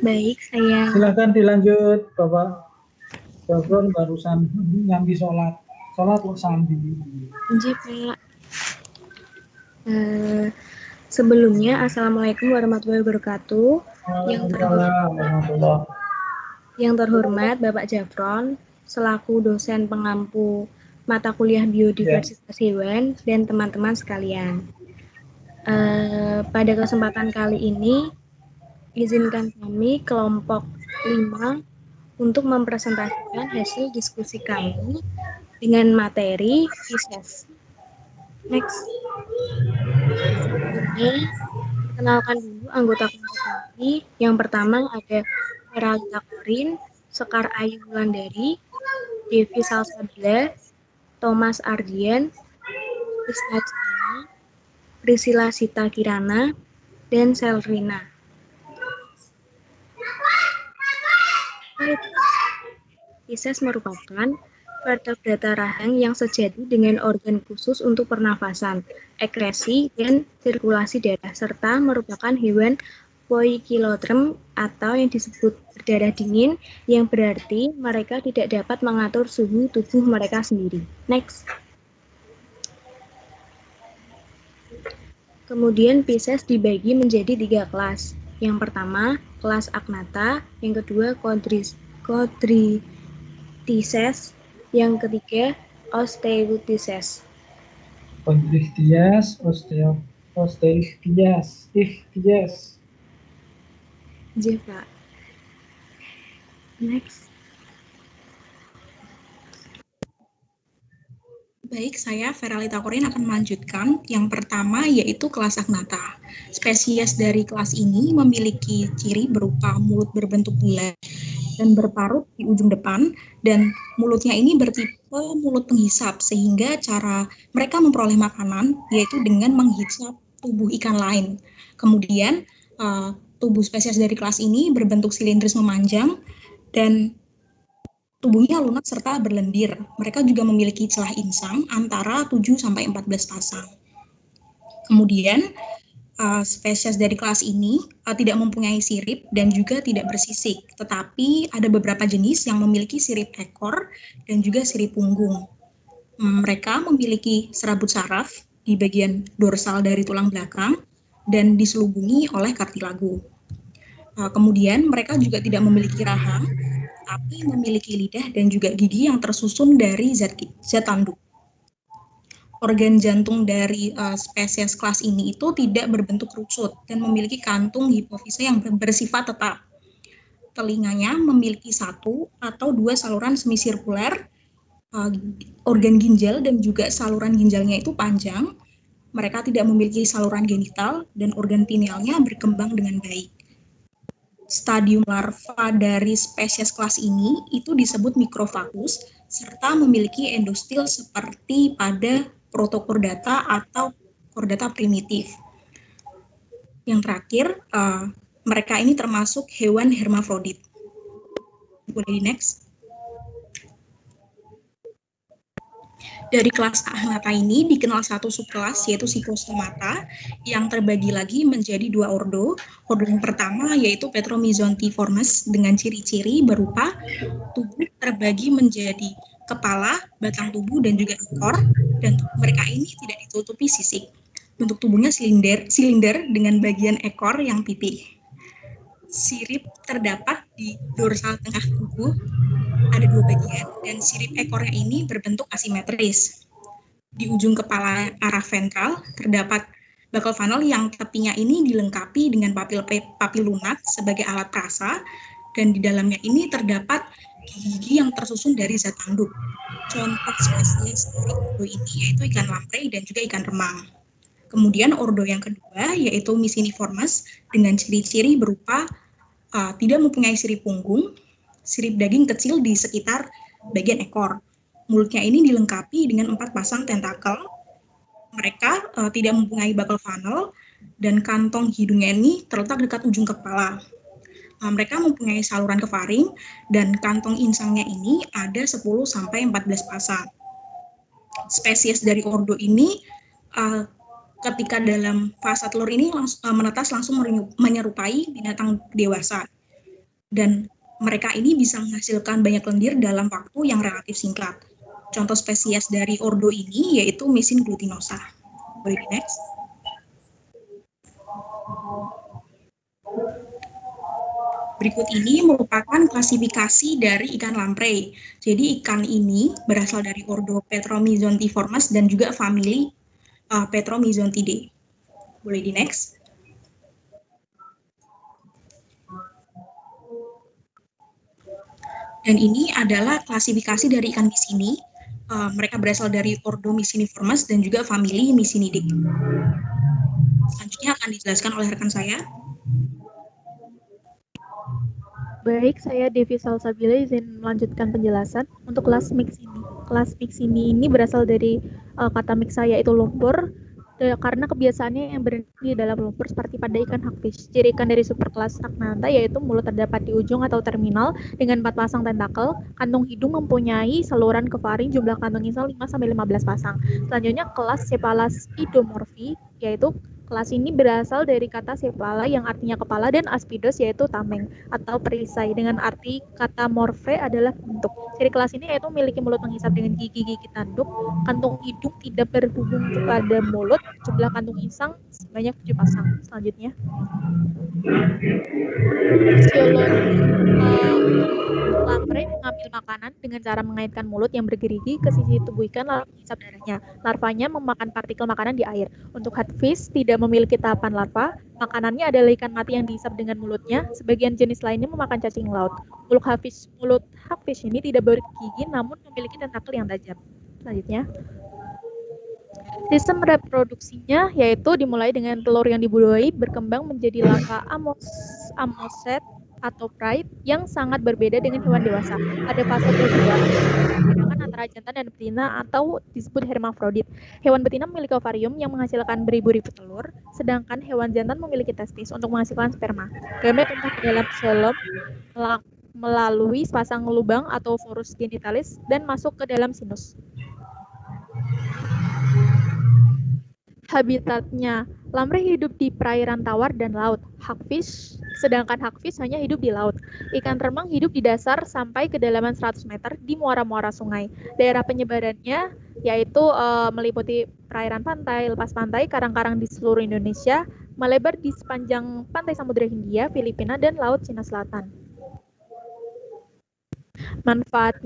Speaker 2: Baik, saya...
Speaker 1: Silakan dilanjut, Bapak Jafron barusan nyambi sholat. Sholat kok sambi.
Speaker 2: Lanjut, Pak. Sebelumnya, Assalamualaikum warahmatullahi wabarakatuh. Yang terhormat Bapak Jafron selaku dosen pengampu mata kuliah Biodiversitas Hewan dan teman-teman sekalian. Pada kesempatan kali ini, izinkan kami kelompok 5 untuk mempresentasikan hasil diskusi kami dengan materi Pisces. Next. Ini kenalkan dulu anggota kelompok kami. Yang pertama ada Heralita Korin, Sekar Ayu Wulandari, Devi Salsabila, Thomas Ardian, Krisna Cina, Priscilla Sita Kirana, dan Selrina.
Speaker 4: Pisces merupakan vertebrata rahang yang sejati dengan organ khusus untuk pernafasan, ekskresi, dan sirkulasi darah, serta merupakan hewan poikilotrem atau yang disebut berdarah dingin, yang berarti mereka tidak dapat mengatur suhu tubuh mereka sendiri. Next. Kemudian Pisces dibagi menjadi 3 kelas. Yang pertama, kelas Agnatha, yang kedua Chondrichthyes, yang ketiga Osteichthyes.
Speaker 1: Chondrichthyes, Osteichthyes.
Speaker 4: J, Pak. Next.
Speaker 9: Baik, saya Feralita Korin akan melanjutkan. Yang pertama yaitu kelas Agnatha. Spesies dari kelas ini memiliki ciri berupa mulut berbentuk bulat dan berparut di ujung depan, dan mulutnya ini bertipe mulut penghisap, sehingga cara mereka memperoleh makanan yaitu dengan menghisap tubuh ikan lain. Kemudian tubuh spesies dari kelas ini berbentuk silindris memanjang dan tubuhnya lunak serta berlendir. Mereka juga memiliki celah insang antara 7-14 pasang. Kemudian spesies dari kelas ini tidak mempunyai sirip dan juga tidak bersisik, tetapi ada beberapa jenis yang memiliki sirip ekor dan juga sirip punggung. Mereka memiliki serabut saraf di bagian dorsal dari tulang belakang dan diselubungi oleh kartilago. Kemudian mereka juga tidak memiliki rahang, tapi memiliki lidah dan juga gigi yang tersusun dari zat tanduk. Organ jantung dari spesies kelas ini itu tidak berbentuk kerucut dan memiliki kantung hipofise yang bersifat tetap. Telinganya memiliki 1 atau 2 saluran semisirkuler, organ ginjal dan juga saluran ginjalnya itu panjang. Mereka tidak memiliki saluran genital dan organ pinealnya berkembang dengan baik. Stadium larva dari spesies kelas ini itu disebut mikrofagus serta memiliki endostil seperti pada Protochordata atau chordata primitif. Yang terakhir, mereka ini termasuk hewan hermafrodit. Boleh di next. Dari kelas Agnatha ini dikenal satu subkelas yaitu Cyclostomata yang terbagi lagi menjadi 2 ordo. Ordo yang pertama yaitu Petromyzontiformes dengan ciri-ciri berupa tubuh terbagi menjadi kepala, batang tubuh, dan juga ekor, dan mereka ini tidak ditutupi sisik. Bentuk tubuhnya silinder dengan bagian ekor yang pipih. Sirip terdapat di dorsal tengah tubuh, ada 2 bagian, dan sirip ekornya ini berbentuk asimetris. Di ujung kepala arah ventral terdapat buccal funnel yang tepinya ini dilengkapi dengan papil lunak sebagai alat perasa, dan di dalamnya ini terdapat gigi yang tersusun dari zat tanduk. Contoh spesies dari ordo ini yaitu ikan lamprey dan juga ikan remang. Kemudian ordo yang kedua yaitu Myciniformes dengan ciri-ciri berupa tidak mempunyai sirip punggung, sirip daging kecil di sekitar bagian ekor. Mulutnya ini dilengkapi dengan 4 pasang tentakel. Mereka tidak mempunyai buccal funnel dan kantong hidungnya ini terletak dekat ujung kepala. Mereka mempunyai saluran ke faring dan kantong insangnya ini ada 10-14 pasang. Spesies dari ordo ini ketika dalam fase telur ini menetas langsung menyerupai binatang dewasa. Dan mereka ini bisa menghasilkan banyak lendir dalam waktu yang relatif singkat. Contoh spesies dari ordo ini yaitu Mycin glutinosa. Boleh di next. Berikut ini merupakan klasifikasi dari ikan lamprey. Jadi ikan ini berasal dari ordo Petromyzontiformes dan juga famili Petromyzontidae. Boleh di next. Dan ini adalah klasifikasi dari ikan Mycini. Mereka berasal dari ordo Myciniformes dan juga famili Mycinidae. Selanjutnya akan dijelaskan oleh rekan saya.
Speaker 8: Baik, saya Devi Salsabila izin melanjutkan penjelasan untuk kelas Myxini. Kelas Myxini ini berasal dari kata Myxa yaitu lumpur karena kebiasaannya yang berhenti di dalam lumpur seperti pada ikan hagfish. Ciri ikan dari superkelas Agnatha yaitu mulut terdapat di ujung atau terminal dengan 4 pasang tentakel, kantung hidung mempunyai saluran ke faring, jumlah kantung insang 5-15 pasang. Selanjutnya kelas Cephalaspidomorphi yaitu kelas ini berasal dari kata cephala yang artinya kepala dan aspidos yaitu tameng atau perisai dengan arti kata morphe adalah bentuk. Ciri kelas ini yaitu memiliki mulut menghisap dengan gigi-gigi tanduk, kantung hidung tidak berhubung pada mulut, jumlah kantung insang sebanyak 7 pasang. Selanjutnya, fisiologi lamprey mengambil makanan dengan cara mengaitkan mulut yang bergerigi ke sisi tubuh ikan lalu menghisap darahnya. Larvanya memakan partikel makanan di air. Untuk hagfish tidak memiliki tahapan larva. Makanannya adalah ikan mati yang dihisap dengan mulutnya. Sebagian jenis lainnya memakan cacing laut. Mulut hagfish ini tidak bergigi namun memiliki tentakel yang tajam. Selanjutnya, sistem reproduksinya yaitu dimulai dengan telur yang dibudayakan berkembang menjadi larva amoset atau pride yang sangat berbeda dengan hewan dewasa. Pada fase kedua, membedakan antara jantan dan betina atau disebut hermafrodit. Hewan betina memiliki ovarium yang menghasilkan beribu-ribu telur, sedangkan hewan jantan memiliki testis untuk menghasilkan sperma. Gamet tumbuh ke dalam xylem melalui sepasang lubang atau forus genitalis dan masuk ke dalam sinus. Habitatnya, lamprey hidup di perairan tawar dan laut. Sedangkan hagfish hanya hidup di laut. Ikan remang hidup di dasar sampai kedalaman 100 meter di muara-muara sungai. Daerah penyebarannya yaitu meliputi perairan pantai, lepas pantai, karang-karang di seluruh Indonesia, melebar di sepanjang pantai Samudra Hindia, Filipina, dan Laut Cina Selatan. Manfaat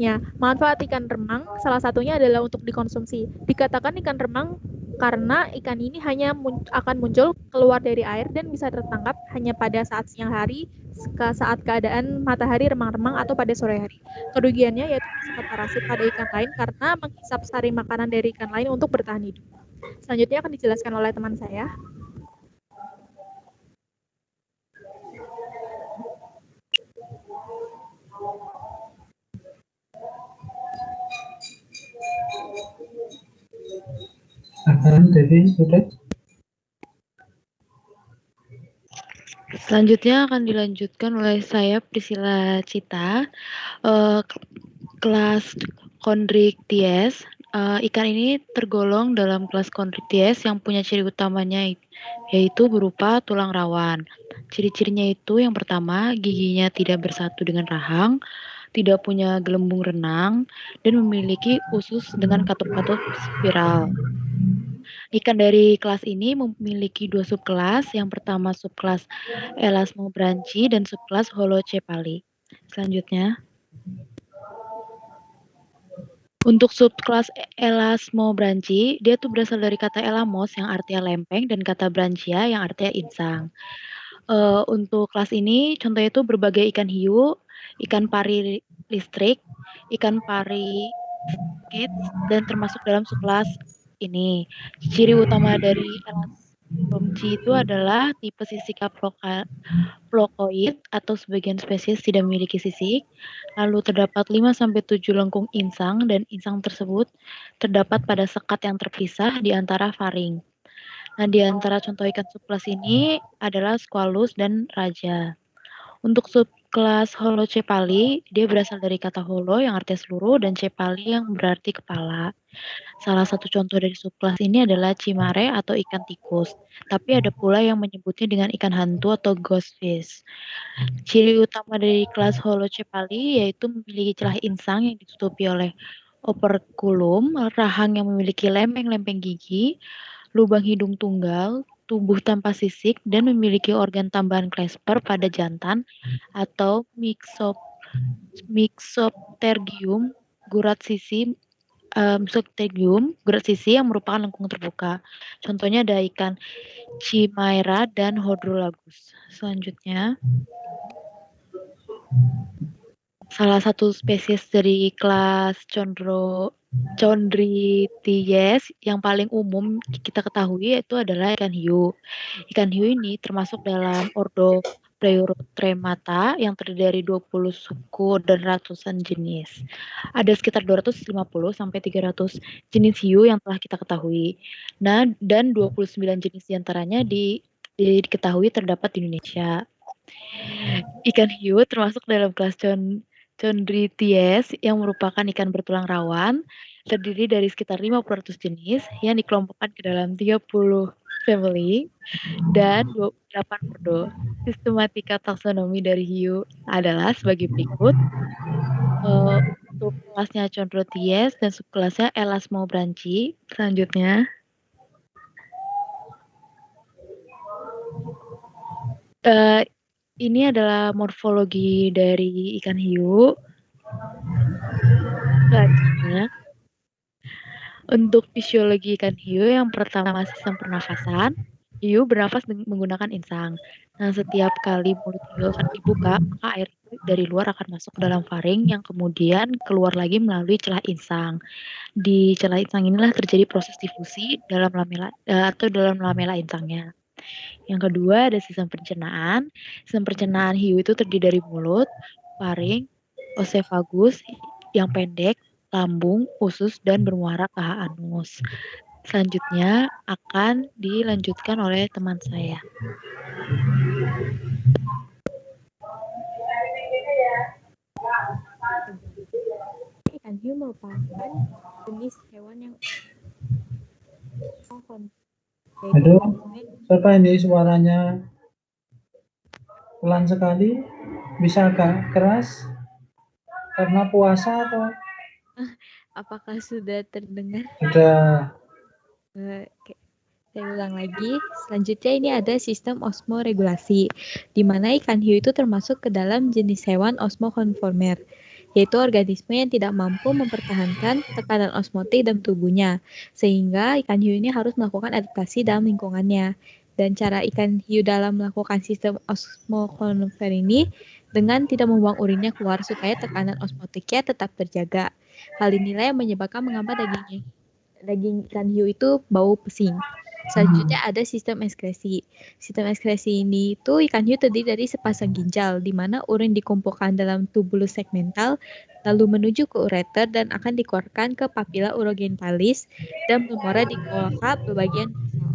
Speaker 8: ikan remang salah satunya adalah untuk dikonsumsi. Dikatakan ikan remang karena ikan ini hanya akan muncul keluar dari air dan bisa tertangkap hanya pada saat siang hari, saat keadaan matahari remang-remang atau pada sore hari. Kerugiannya yaitu bersifat parasit pada ikan lain karena menghisap sari makanan dari ikan lain untuk bertahan hidup. Selanjutnya akan dijelaskan oleh teman saya.
Speaker 2: Selanjutnya akan dilanjutkan oleh saya Priscilla Cita, kelas Chondrichthyes. Ikan ini tergolong dalam kelas Chondrichthyes yang punya ciri utamanya yaitu berupa tulang rawan. Ciri-cirinya itu yang pertama, giginya tidak bersatu dengan rahang, tidak punya gelembung renang, dan memiliki usus dengan katup-katup spiral. Ikan dari kelas ini memiliki 2 subkelas. Yang pertama subkelas Elasmobranchi dan subkelas Holocephali. Selanjutnya, untuk subkelas Elasmobranchi, dia tuh berasal dari kata elamos yang artinya lempeng dan kata branchia yang artinya insang. Untuk kelas ini contohnya itu berbagai ikan hiu, ikan pari listrik, ikan pari kids, dan termasuk dalam subkelas ini. Ciri utama dari Elasmobranchi itu adalah tipe sisika plokoid atau sebagian spesies tidak memiliki sisik. Lalu terdapat 5-7 lengkung insang dan insang tersebut terdapat pada sekat yang terpisah di antara faring. Nah, di antara contoh ikan subkelas ini adalah squalus dan raja. Untuk subkelas Holocephali, dia berasal dari kata holo yang artinya seluruh dan cephali yang berarti kepala. Salah satu contoh dari subkelas ini adalah cimare atau ikan tikus. Tapi ada pula yang menyebutnya dengan ikan hantu atau ghost fish. Ciri utama dari kelas Holocephali yaitu memiliki celah insang yang ditutupi oleh operculum, rahang yang memiliki lempeng-lempeng gigi, lubang hidung tunggal, tubuh tanpa sisik, dan memiliki organ tambahan clasper pada jantan atau Mixoptergium gurat sisi yang merupakan lengkung terbuka. Contohnya ada ikan Chimaera dan Hydrolagus. Selanjutnya, salah satu spesies dari kelas Chondrichthyes yang paling umum kita ketahui yaitu adalah ikan hiu. Ikan hiu ini termasuk dalam ordo
Speaker 10: Pleurotremata yang terdiri dari 20 suku dan ratusan jenis. Ada sekitar 250 sampai 300 jenis hiu yang telah kita ketahui. Nah, dan 29 jenis diantaranya diketahui terdapat di Indonesia. Ikan hiu termasuk dalam kelas Chondrites yang merupakan ikan bertulang rawan, terdiri dari sekitar 500 jenis yang dikelompokkan ke dalam 30 family dan 28 ordo. Sistematika taksonomi dari hiu adalah sebagai berikut. Untuk kelasnya Chondrites dan subkelasnya Elasmobranchi. Selanjutnya, ini adalah morfologi dari ikan hiu. Selanjutnya, untuk fisiologi ikan hiu, yang pertama sistem pernafasan. Hiu bernafas menggunakan insang. Nah, setiap kali mulut hiu akan dibuka, maka air dari luar akan masuk ke dalam faring yang kemudian keluar lagi melalui celah insang. Di celah insang inilah terjadi proses difusi dalam lamela dalam lamela insangnya. Yang kedua ada sistem pencernaan. Sistem pencernaan hiu itu terdiri dari mulut, faring, oesophagus yang pendek, lambung, usus, dan bermuara ke anus. Selanjutnya akan dilanjutkan oleh teman saya.
Speaker 8: Ikan hiu merupakan jenis hewan yang
Speaker 1: Aduh, siapa ini suaranya pelan sekali? Bisa agak keras? Karena puasa atau?
Speaker 8: Apakah sudah terdengar?
Speaker 1: Sudah.
Speaker 8: Oke. Saya ulang lagi. Selanjutnya ini ada sistem osmoregulasi, di mana ikan hiu itu termasuk ke dalam jenis hewan osmokonformer, yaitu organisme yang tidak mampu mempertahankan tekanan osmotik dalam tubuhnya, sehingga ikan hiu ini harus melakukan adaptasi dalam lingkungannya. Dan cara ikan hiu dalam melakukan sistem osmokonformer ini dengan tidak membuang urinnya keluar supaya tekanan osmotiknya tetap terjaga. Hal inilah yang menyebabkan mengapa daging ikan hiu itu bau pesing. Selanjutnya ada sistem ekskresi. Sistem ekskresi ini itu ikan hiu terdiri dari sepasang ginjal, di mana urin dikumpulkan dalam tubulus segmental, lalu menuju ke ureter dan akan dikeluarkan ke papilla urogentalis dan bermuara di kloaka berbagian dorsal.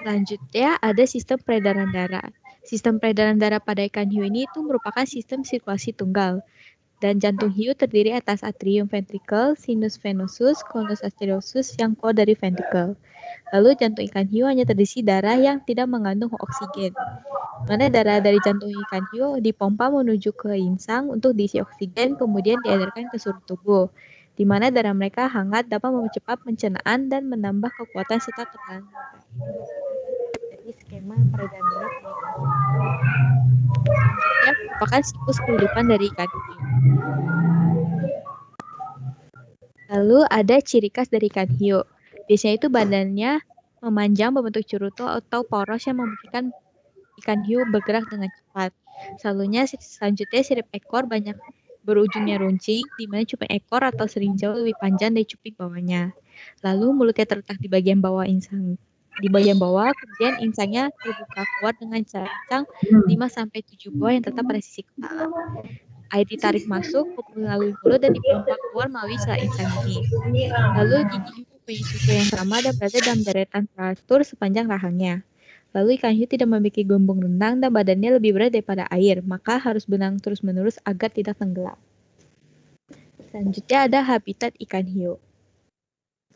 Speaker 8: Selanjutnya ada sistem peredaran darah. Sistem peredaran darah pada ikan hiu ini itu merupakan sistem sirkulasi tunggal. Dan jantung hiu terdiri atas atrium ventricle, sinus venosus, conus arteriosus yang keluar dari ventricle. Lalu jantung ikan hiu hanya terisi darah yang tidak mengandung oksigen. Mana darah dari jantung ikan hiu dipompa menuju ke insang untuk diisi oksigen, kemudian diedarkan ke seluruh tubuh, di mana darah mereka hangat dapat mempercepat pencernaan dan menambah kekuatan serta tekanan. Jadi skema peredaran darah pada ikan hiu. Selanjutnya merupakan siklus kehidupan dari ikan hiu. Lalu ada ciri khas dari ikan hiu. Biasanya itu badannya memanjang berbentuk cerutu atau poros yang memungkinkan ikan hiu bergerak dengan cepat. Selanjutnya sirip ekor banyak berujungnya runcing, di mana cuping ekor atau sering jauh lebih panjang dari cuping bawahnya. Lalu mulutnya terletak di bagian bawah insang. Di bagian bawah, kemudian insangnya terbuka keluar dengan cangkang 5-7 buah yang tetap pada sisi kepala. Air ditarik masuk melalui mulut dan dipompa keluar melalui celah insang ini. Lalu gigi hiu mempunyai struktur yang sama dan berada dalam deretan teratur sepanjang rahangnya. Lalu ikan hiu tidak memiliki gelembung renang dan badannya lebih berat daripada air, maka harus berenang terus-menerus agar tidak tenggelam. Selanjutnya ada habitat ikan hiu.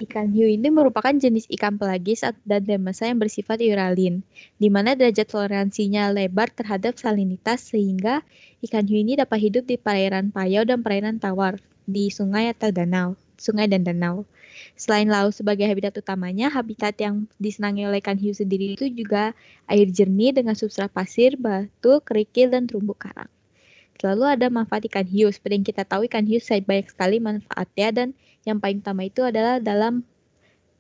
Speaker 8: Ikan hiu ini merupakan jenis ikan pelagis dan demersal yang bersifat uralin, di mana derajat toleransinya lebar terhadap salinitas sehingga ikan hiu ini dapat hidup di perairan payau dan perairan tawar, di sungai dan danau. Selain laut sebagai habitat utamanya, habitat yang disenangi oleh ikan hiu sendiri itu juga air jernih dengan substrat pasir, batu, kerikil, dan terumbu karang. Lalu ada manfaat ikan hiu. Seperti yang kita tahu, ikan hiu banyak sekali manfaatnya, dan yang paling utama itu adalah dalam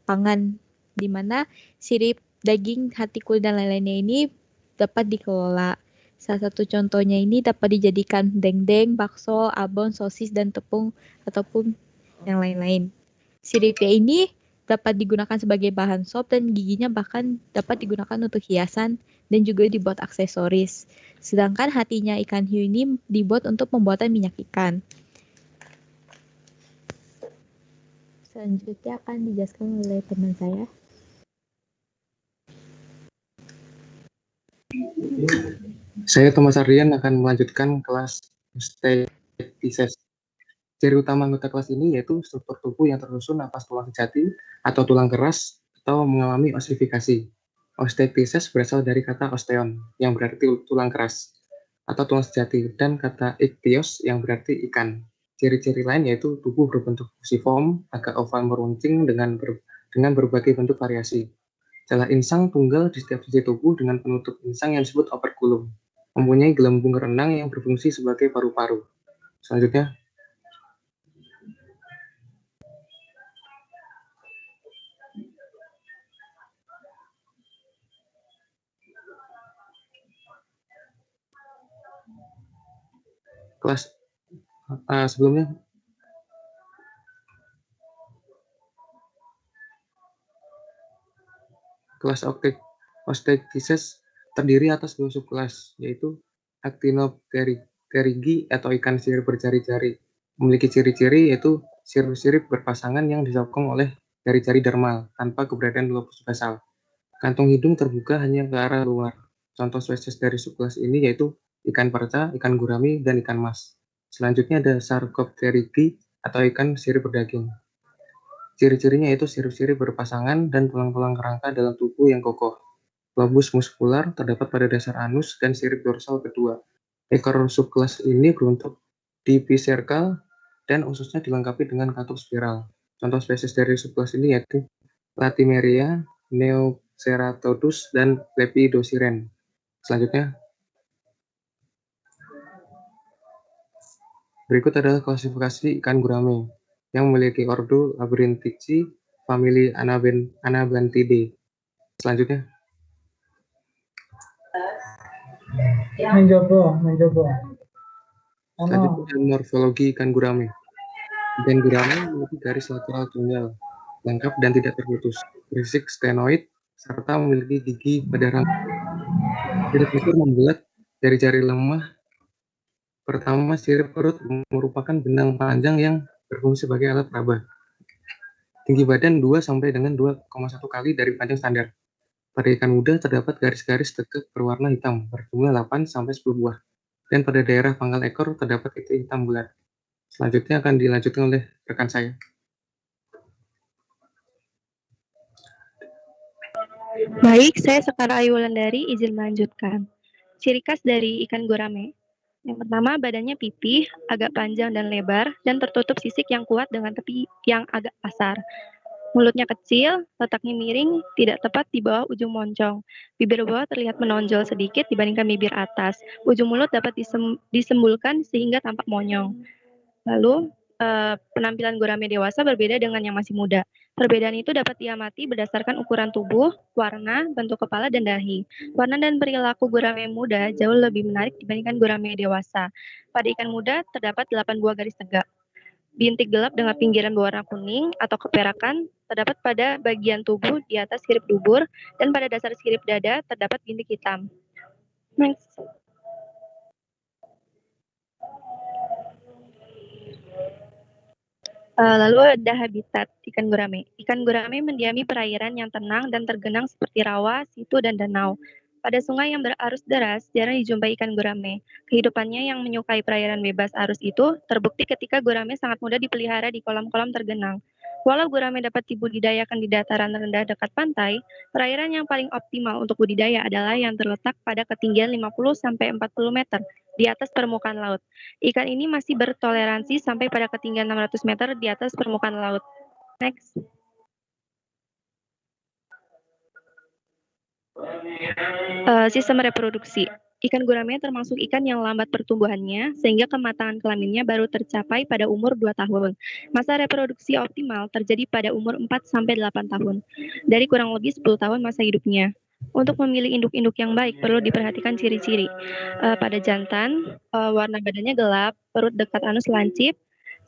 Speaker 8: pangan, di mana sirip, daging, hati, kulit, dan lain-lainnya ini dapat dikelola. Salah satu contohnya ini dapat dijadikan dendeng, bakso, abon, sosis, dan tepung, ataupun yang lain-lain. Siripnya ini dapat digunakan sebagai bahan sop dan giginya bahkan dapat digunakan untuk hiasan dan juga dibuat aksesoris. Sedangkan hatinya ikan hiu ini dibuat untuk pembuatan minyak ikan. Selanjutnya akan dijelaskan oleh teman saya.
Speaker 11: Saya Thomas Ardian akan melanjutkan kelas Osteophytes. Ciri utama anggota kelas ini yaitu struktur tubuh yang tersusun atas tulang sejati atau tulang keras atau mengalami ossifikasi. Osteophytes berasal dari kata osteon yang berarti tulang keras atau tulang sejati dan kata ichthyos yang berarti ikan. Ciri-ciri lain yaitu tubuh berbentuk fusiform, agak oval meruncing dengan berbagai bentuk variasi. Celah insang tunggal di setiap sisi tubuh dengan penutup insang yang disebut operculum. Mempunyai gelembung renang yang berfungsi sebagai paru-paru. Selanjutnya, kelas sebelumnya kelas Osteophytes terdiri atas dua subkelas, yaitu Actinopterygii atau ikan sirip berjari-jari. Memiliki ciri-ciri yaitu sirip-sirip berpasangan yang disokong oleh jari-jari dermal tanpa keberadaan lobus basal. Kantung hidung terbuka hanya ke arah luar. Contoh spesies dari subkelas ini yaitu ikan perca, ikan gurami, dan ikan mas. Selanjutnya ada Sarcopterygii atau ikan sirip berdaging. Ciri-cirinya yaitu sirip-sirip berpasangan dan tulang-tulang kerangka dalam tubuh yang kokoh. Lobus muskular terdapat pada dasar anus dan sirip dorsal kedua. Ekor subkelas ini berbentuk dipiserkal dan ususnya dilengkapi dengan katup spiral. Contoh spesies dari subkelas ini yaitu Latimeria, Neoceratodus, dan Lepidosiren. Selanjutnya, berikut adalah klasifikasi ikan gurame yang memiliki ordo Labyrinthidae, famili Anabantidae. Selanjutnya,
Speaker 1: mencoba.
Speaker 11: selanjutnya morfologi ikan gurame. Ikan gurame memiliki garis lateral tunggal, lengkap dan tidak terputus, berisik stenoid, serta memiliki gigi pada rangka. Sirip ekor membulat, jari-jari lemah. Pertama, sirip perut merupakan benang panjang yang berfungsi sebagai alat raba. Tinggi badan 2 sampai dengan 2,1 kali dari panjang standar. Pada ikan muda terdapat garis-garis tegak berwarna hitam berjumlah 8 sampai 10 buah. Dan pada daerah pangkal ekor terdapat titik hitam bulat. Selanjutnya akan dilanjutkan oleh rekan saya.
Speaker 12: Baik, saya Sekar Ayu Wulandari izin melanjutkan. Ciri khas dari ikan gurame. Yang pertama, badannya pipih, agak panjang dan lebar, dan tertutup sisik yang kuat dengan tepi yang agak kasar. Mulutnya kecil, letaknya miring, tidak tepat di bawah ujung moncong. Bibir bawah terlihat menonjol sedikit dibandingkan bibir atas. Ujung mulut dapat disembulkan sehingga tampak monyong. Lalu, penampilan gurame dewasa berbeda dengan yang masih muda. Perbedaan itu dapat diamati berdasarkan ukuran tubuh, warna, bentuk kepala, dan dahi. Warna dan perilaku gurame muda jauh lebih menarik dibandingkan gurame dewasa. Pada ikan muda terdapat 8 buah garis tegak. Bintik gelap dengan pinggiran berwarna kuning atau keperakan terdapat pada bagian tubuh di atas sirip dubur, dan pada dasar sirip dada terdapat bintik hitam. Next. Lalu ada habitat ikan gurame. Ikan gurame mendiami perairan yang tenang dan tergenang seperti rawa, situ, dan danau. Pada sungai yang berarus deras, jarang dijumpai ikan gurame. Kehidupannya yang menyukai perairan bebas arus itu terbukti ketika gurame sangat mudah dipelihara di kolam-kolam tergenang. Walau gurame dapat dibudidayakan di dataran rendah dekat pantai, perairan yang paling optimal untuk budidaya adalah yang terletak pada ketinggian 50-40 meter di atas permukaan laut. Ikan ini masih bertoleransi sampai pada ketinggian 600 meter di atas permukaan laut. Next. Sistem reproduksi. Ikan gurame termasuk ikan yang lambat pertumbuhannya, sehingga kematangan kelaminnya baru tercapai pada umur 2 tahun. Masa reproduksi optimal terjadi pada umur 4-8 tahun, dari kurang lebih 10 tahun masa hidupnya. Untuk memilih induk-induk yang baik, perlu diperhatikan ciri-ciri. Pada jantan, warna badannya gelap, perut dekat anus lancip,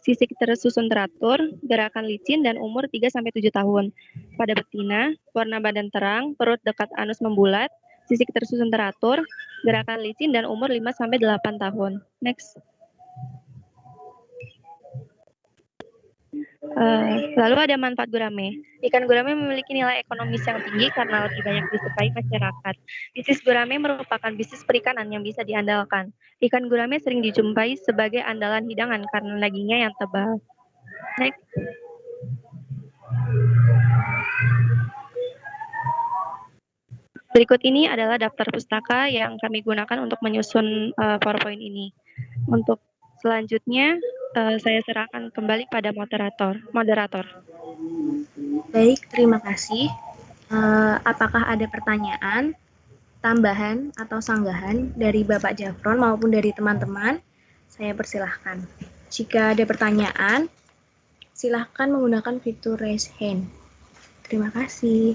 Speaker 12: sisik tersusun teratur, gerakan licin, dan umur 3-7 tahun. Pada betina, warna badan terang, perut dekat anus membulat, sisik tersusun teratur, gerakan licin, dan umur 5-8 tahun. Next. Lalu ada manfaat gurame. Ikan gurame memiliki nilai ekonomis yang tinggi karena lebih banyak disukai masyarakat. Bisnis gurame merupakan bisnis perikanan yang bisa diandalkan. Ikan gurame sering dijumpai sebagai andalan hidangan karena dagingnya yang tebal. Next. Berikut ini adalah daftar pustaka yang kami gunakan untuk menyusun PowerPoint ini. Untuk selanjutnya, saya serahkan kembali pada moderator.
Speaker 2: Baik, terima kasih. Apakah ada pertanyaan, tambahan, atau sanggahan dari Bapak Jafron maupun dari teman-teman? Saya persilahkan. Jika ada pertanyaan, silahkan menggunakan fitur raise hand. Terima kasih.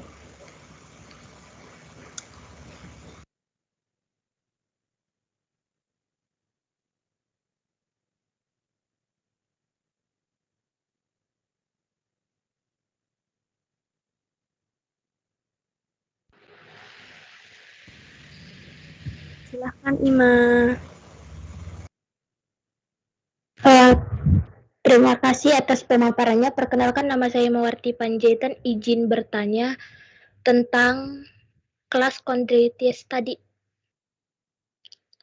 Speaker 2: Silahkan Ima.
Speaker 13: Terima kasih atas pemaparannya. Perkenalkan, nama saya Mawarti Panjaitan. Izin bertanya tentang kelas kondritis tadi.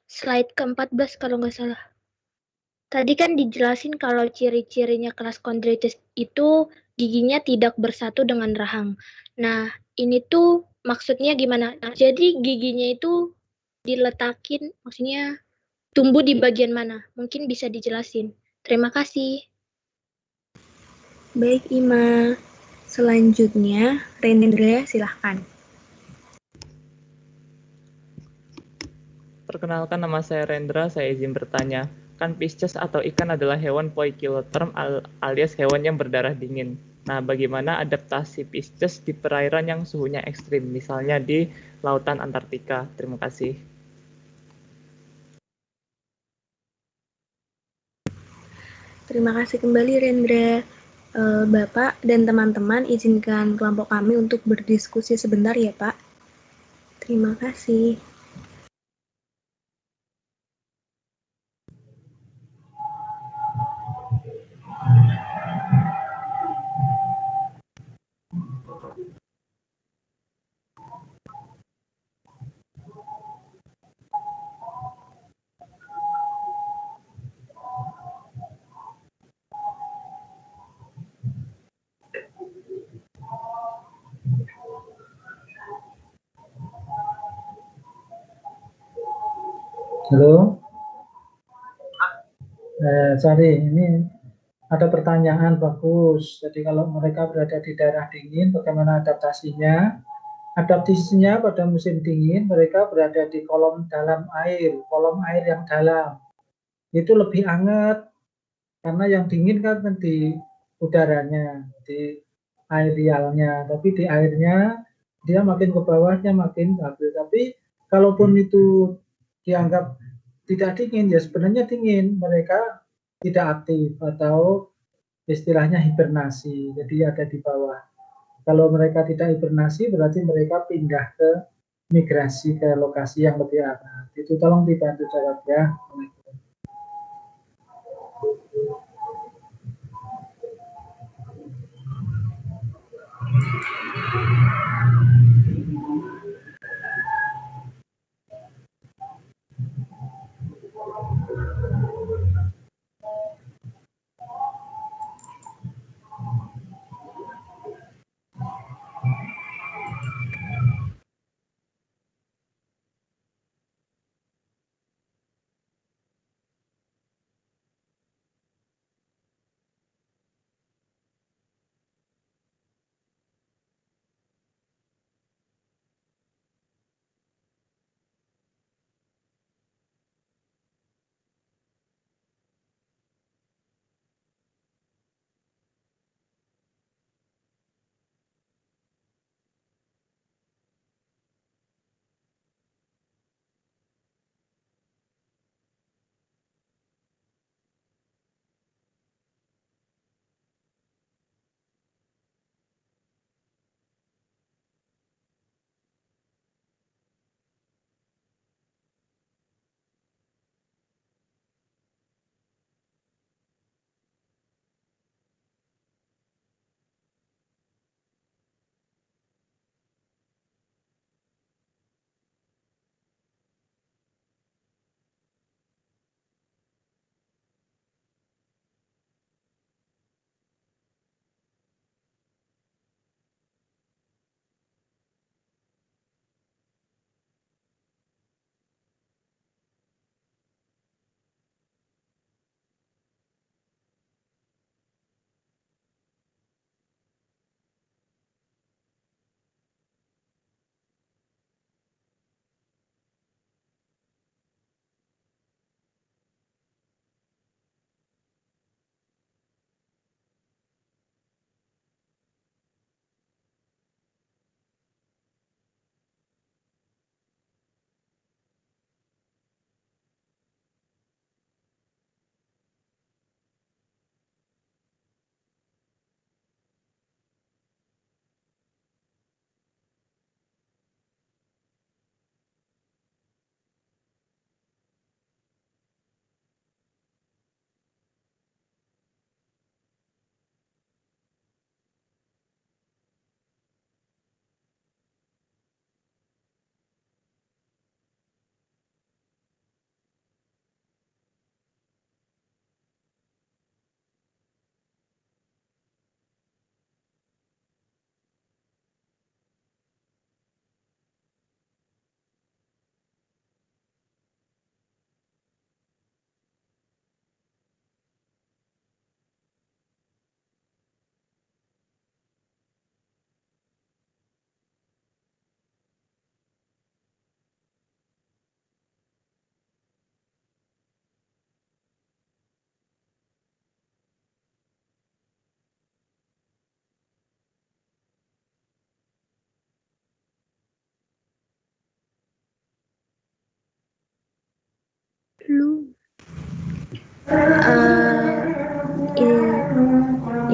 Speaker 13: Slide ke-14 kalau nggak salah. Tadi kan dijelasin kalau ciri-cirinya kelas kondritis itu giginya tidak bersatu dengan rahang. Nah, ini tuh maksudnya gimana? Nah, jadi giginya itu diletakin, maksudnya tumbuh di bagian mana? Mungkin bisa dijelasin. Terima kasih.
Speaker 2: Baik, Ima. Selanjutnya, Rendra, silahkan.
Speaker 14: Perkenalkan, nama saya Rendra, saya izin bertanya. Kan Pisces atau ikan adalah hewan poikiloterm alias hewan yang berdarah dingin. Nah, bagaimana adaptasi Pisces di perairan yang suhunya ekstrim, misalnya di lautan Antartika? Terima kasih.
Speaker 2: Terima kasih kembali, Rendra. Bapak dan teman-teman, izinkan kelompok kami untuk berdiskusi sebentar ya, Pak. Terima kasih.
Speaker 1: Halo, sorry, ini ada pertanyaan bagus. Jadi kalau mereka berada di daerah dingin, bagaimana adaptasinya? Adaptasinya pada musim dingin, mereka berada di kolom air yang dalam. Itu lebih hangat, karena yang dingin kan di udaranya, di aerialnya. Tapi di airnya, dia makin ke bawahnya makin stabil. Tapi kalaupun itu dianggap tidak dingin, ya sebenarnya dingin. Mereka tidak aktif atau istilahnya hibernasi, jadi ada di bawah. Kalau mereka tidak hibernasi, berarti mereka pindah ke migrasi ke lokasi yang lebih hangat. Itu tolong dibantu jawab ya.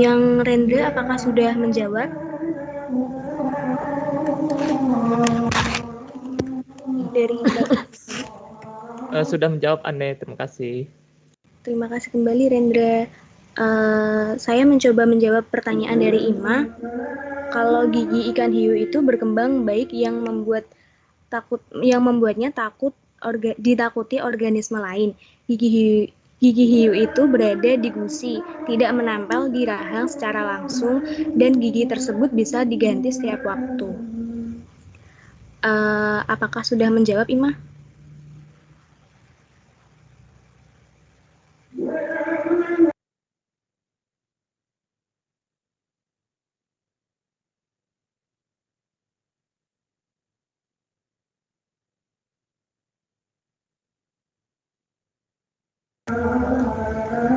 Speaker 13: Yang Rendra, apakah sudah menjawab? Dari
Speaker 14: Sudah menjawab, Ane. Terima kasih.
Speaker 13: Terima kasih kembali, Rendra. Saya mencoba menjawab pertanyaan dari Ima. Kalau gigi ikan hiu itu berkembang baik yang membuatnya ditakuti organisme lain. Gigi hiu itu berada di gusi, tidak menempel di rahang secara langsung, dan gigi tersebut bisa diganti setiap waktu. Apakah sudah menjawab, Ima?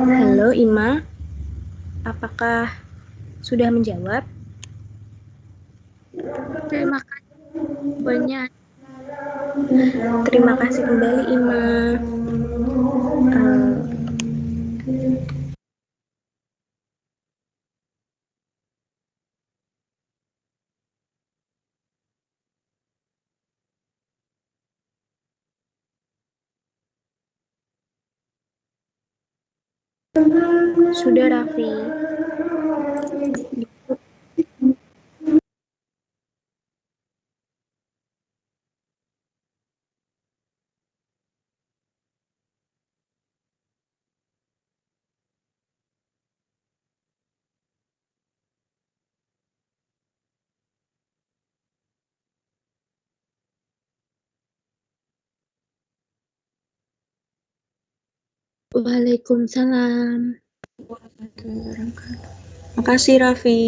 Speaker 13: Halo, Ima. Apakah sudah menjawab?
Speaker 15: Terima kasih banyak.
Speaker 13: Terima kasih kembali, Ima. Sudah, Raffi.
Speaker 15: Waalaikumsalam.
Speaker 3: Makasih Raffi.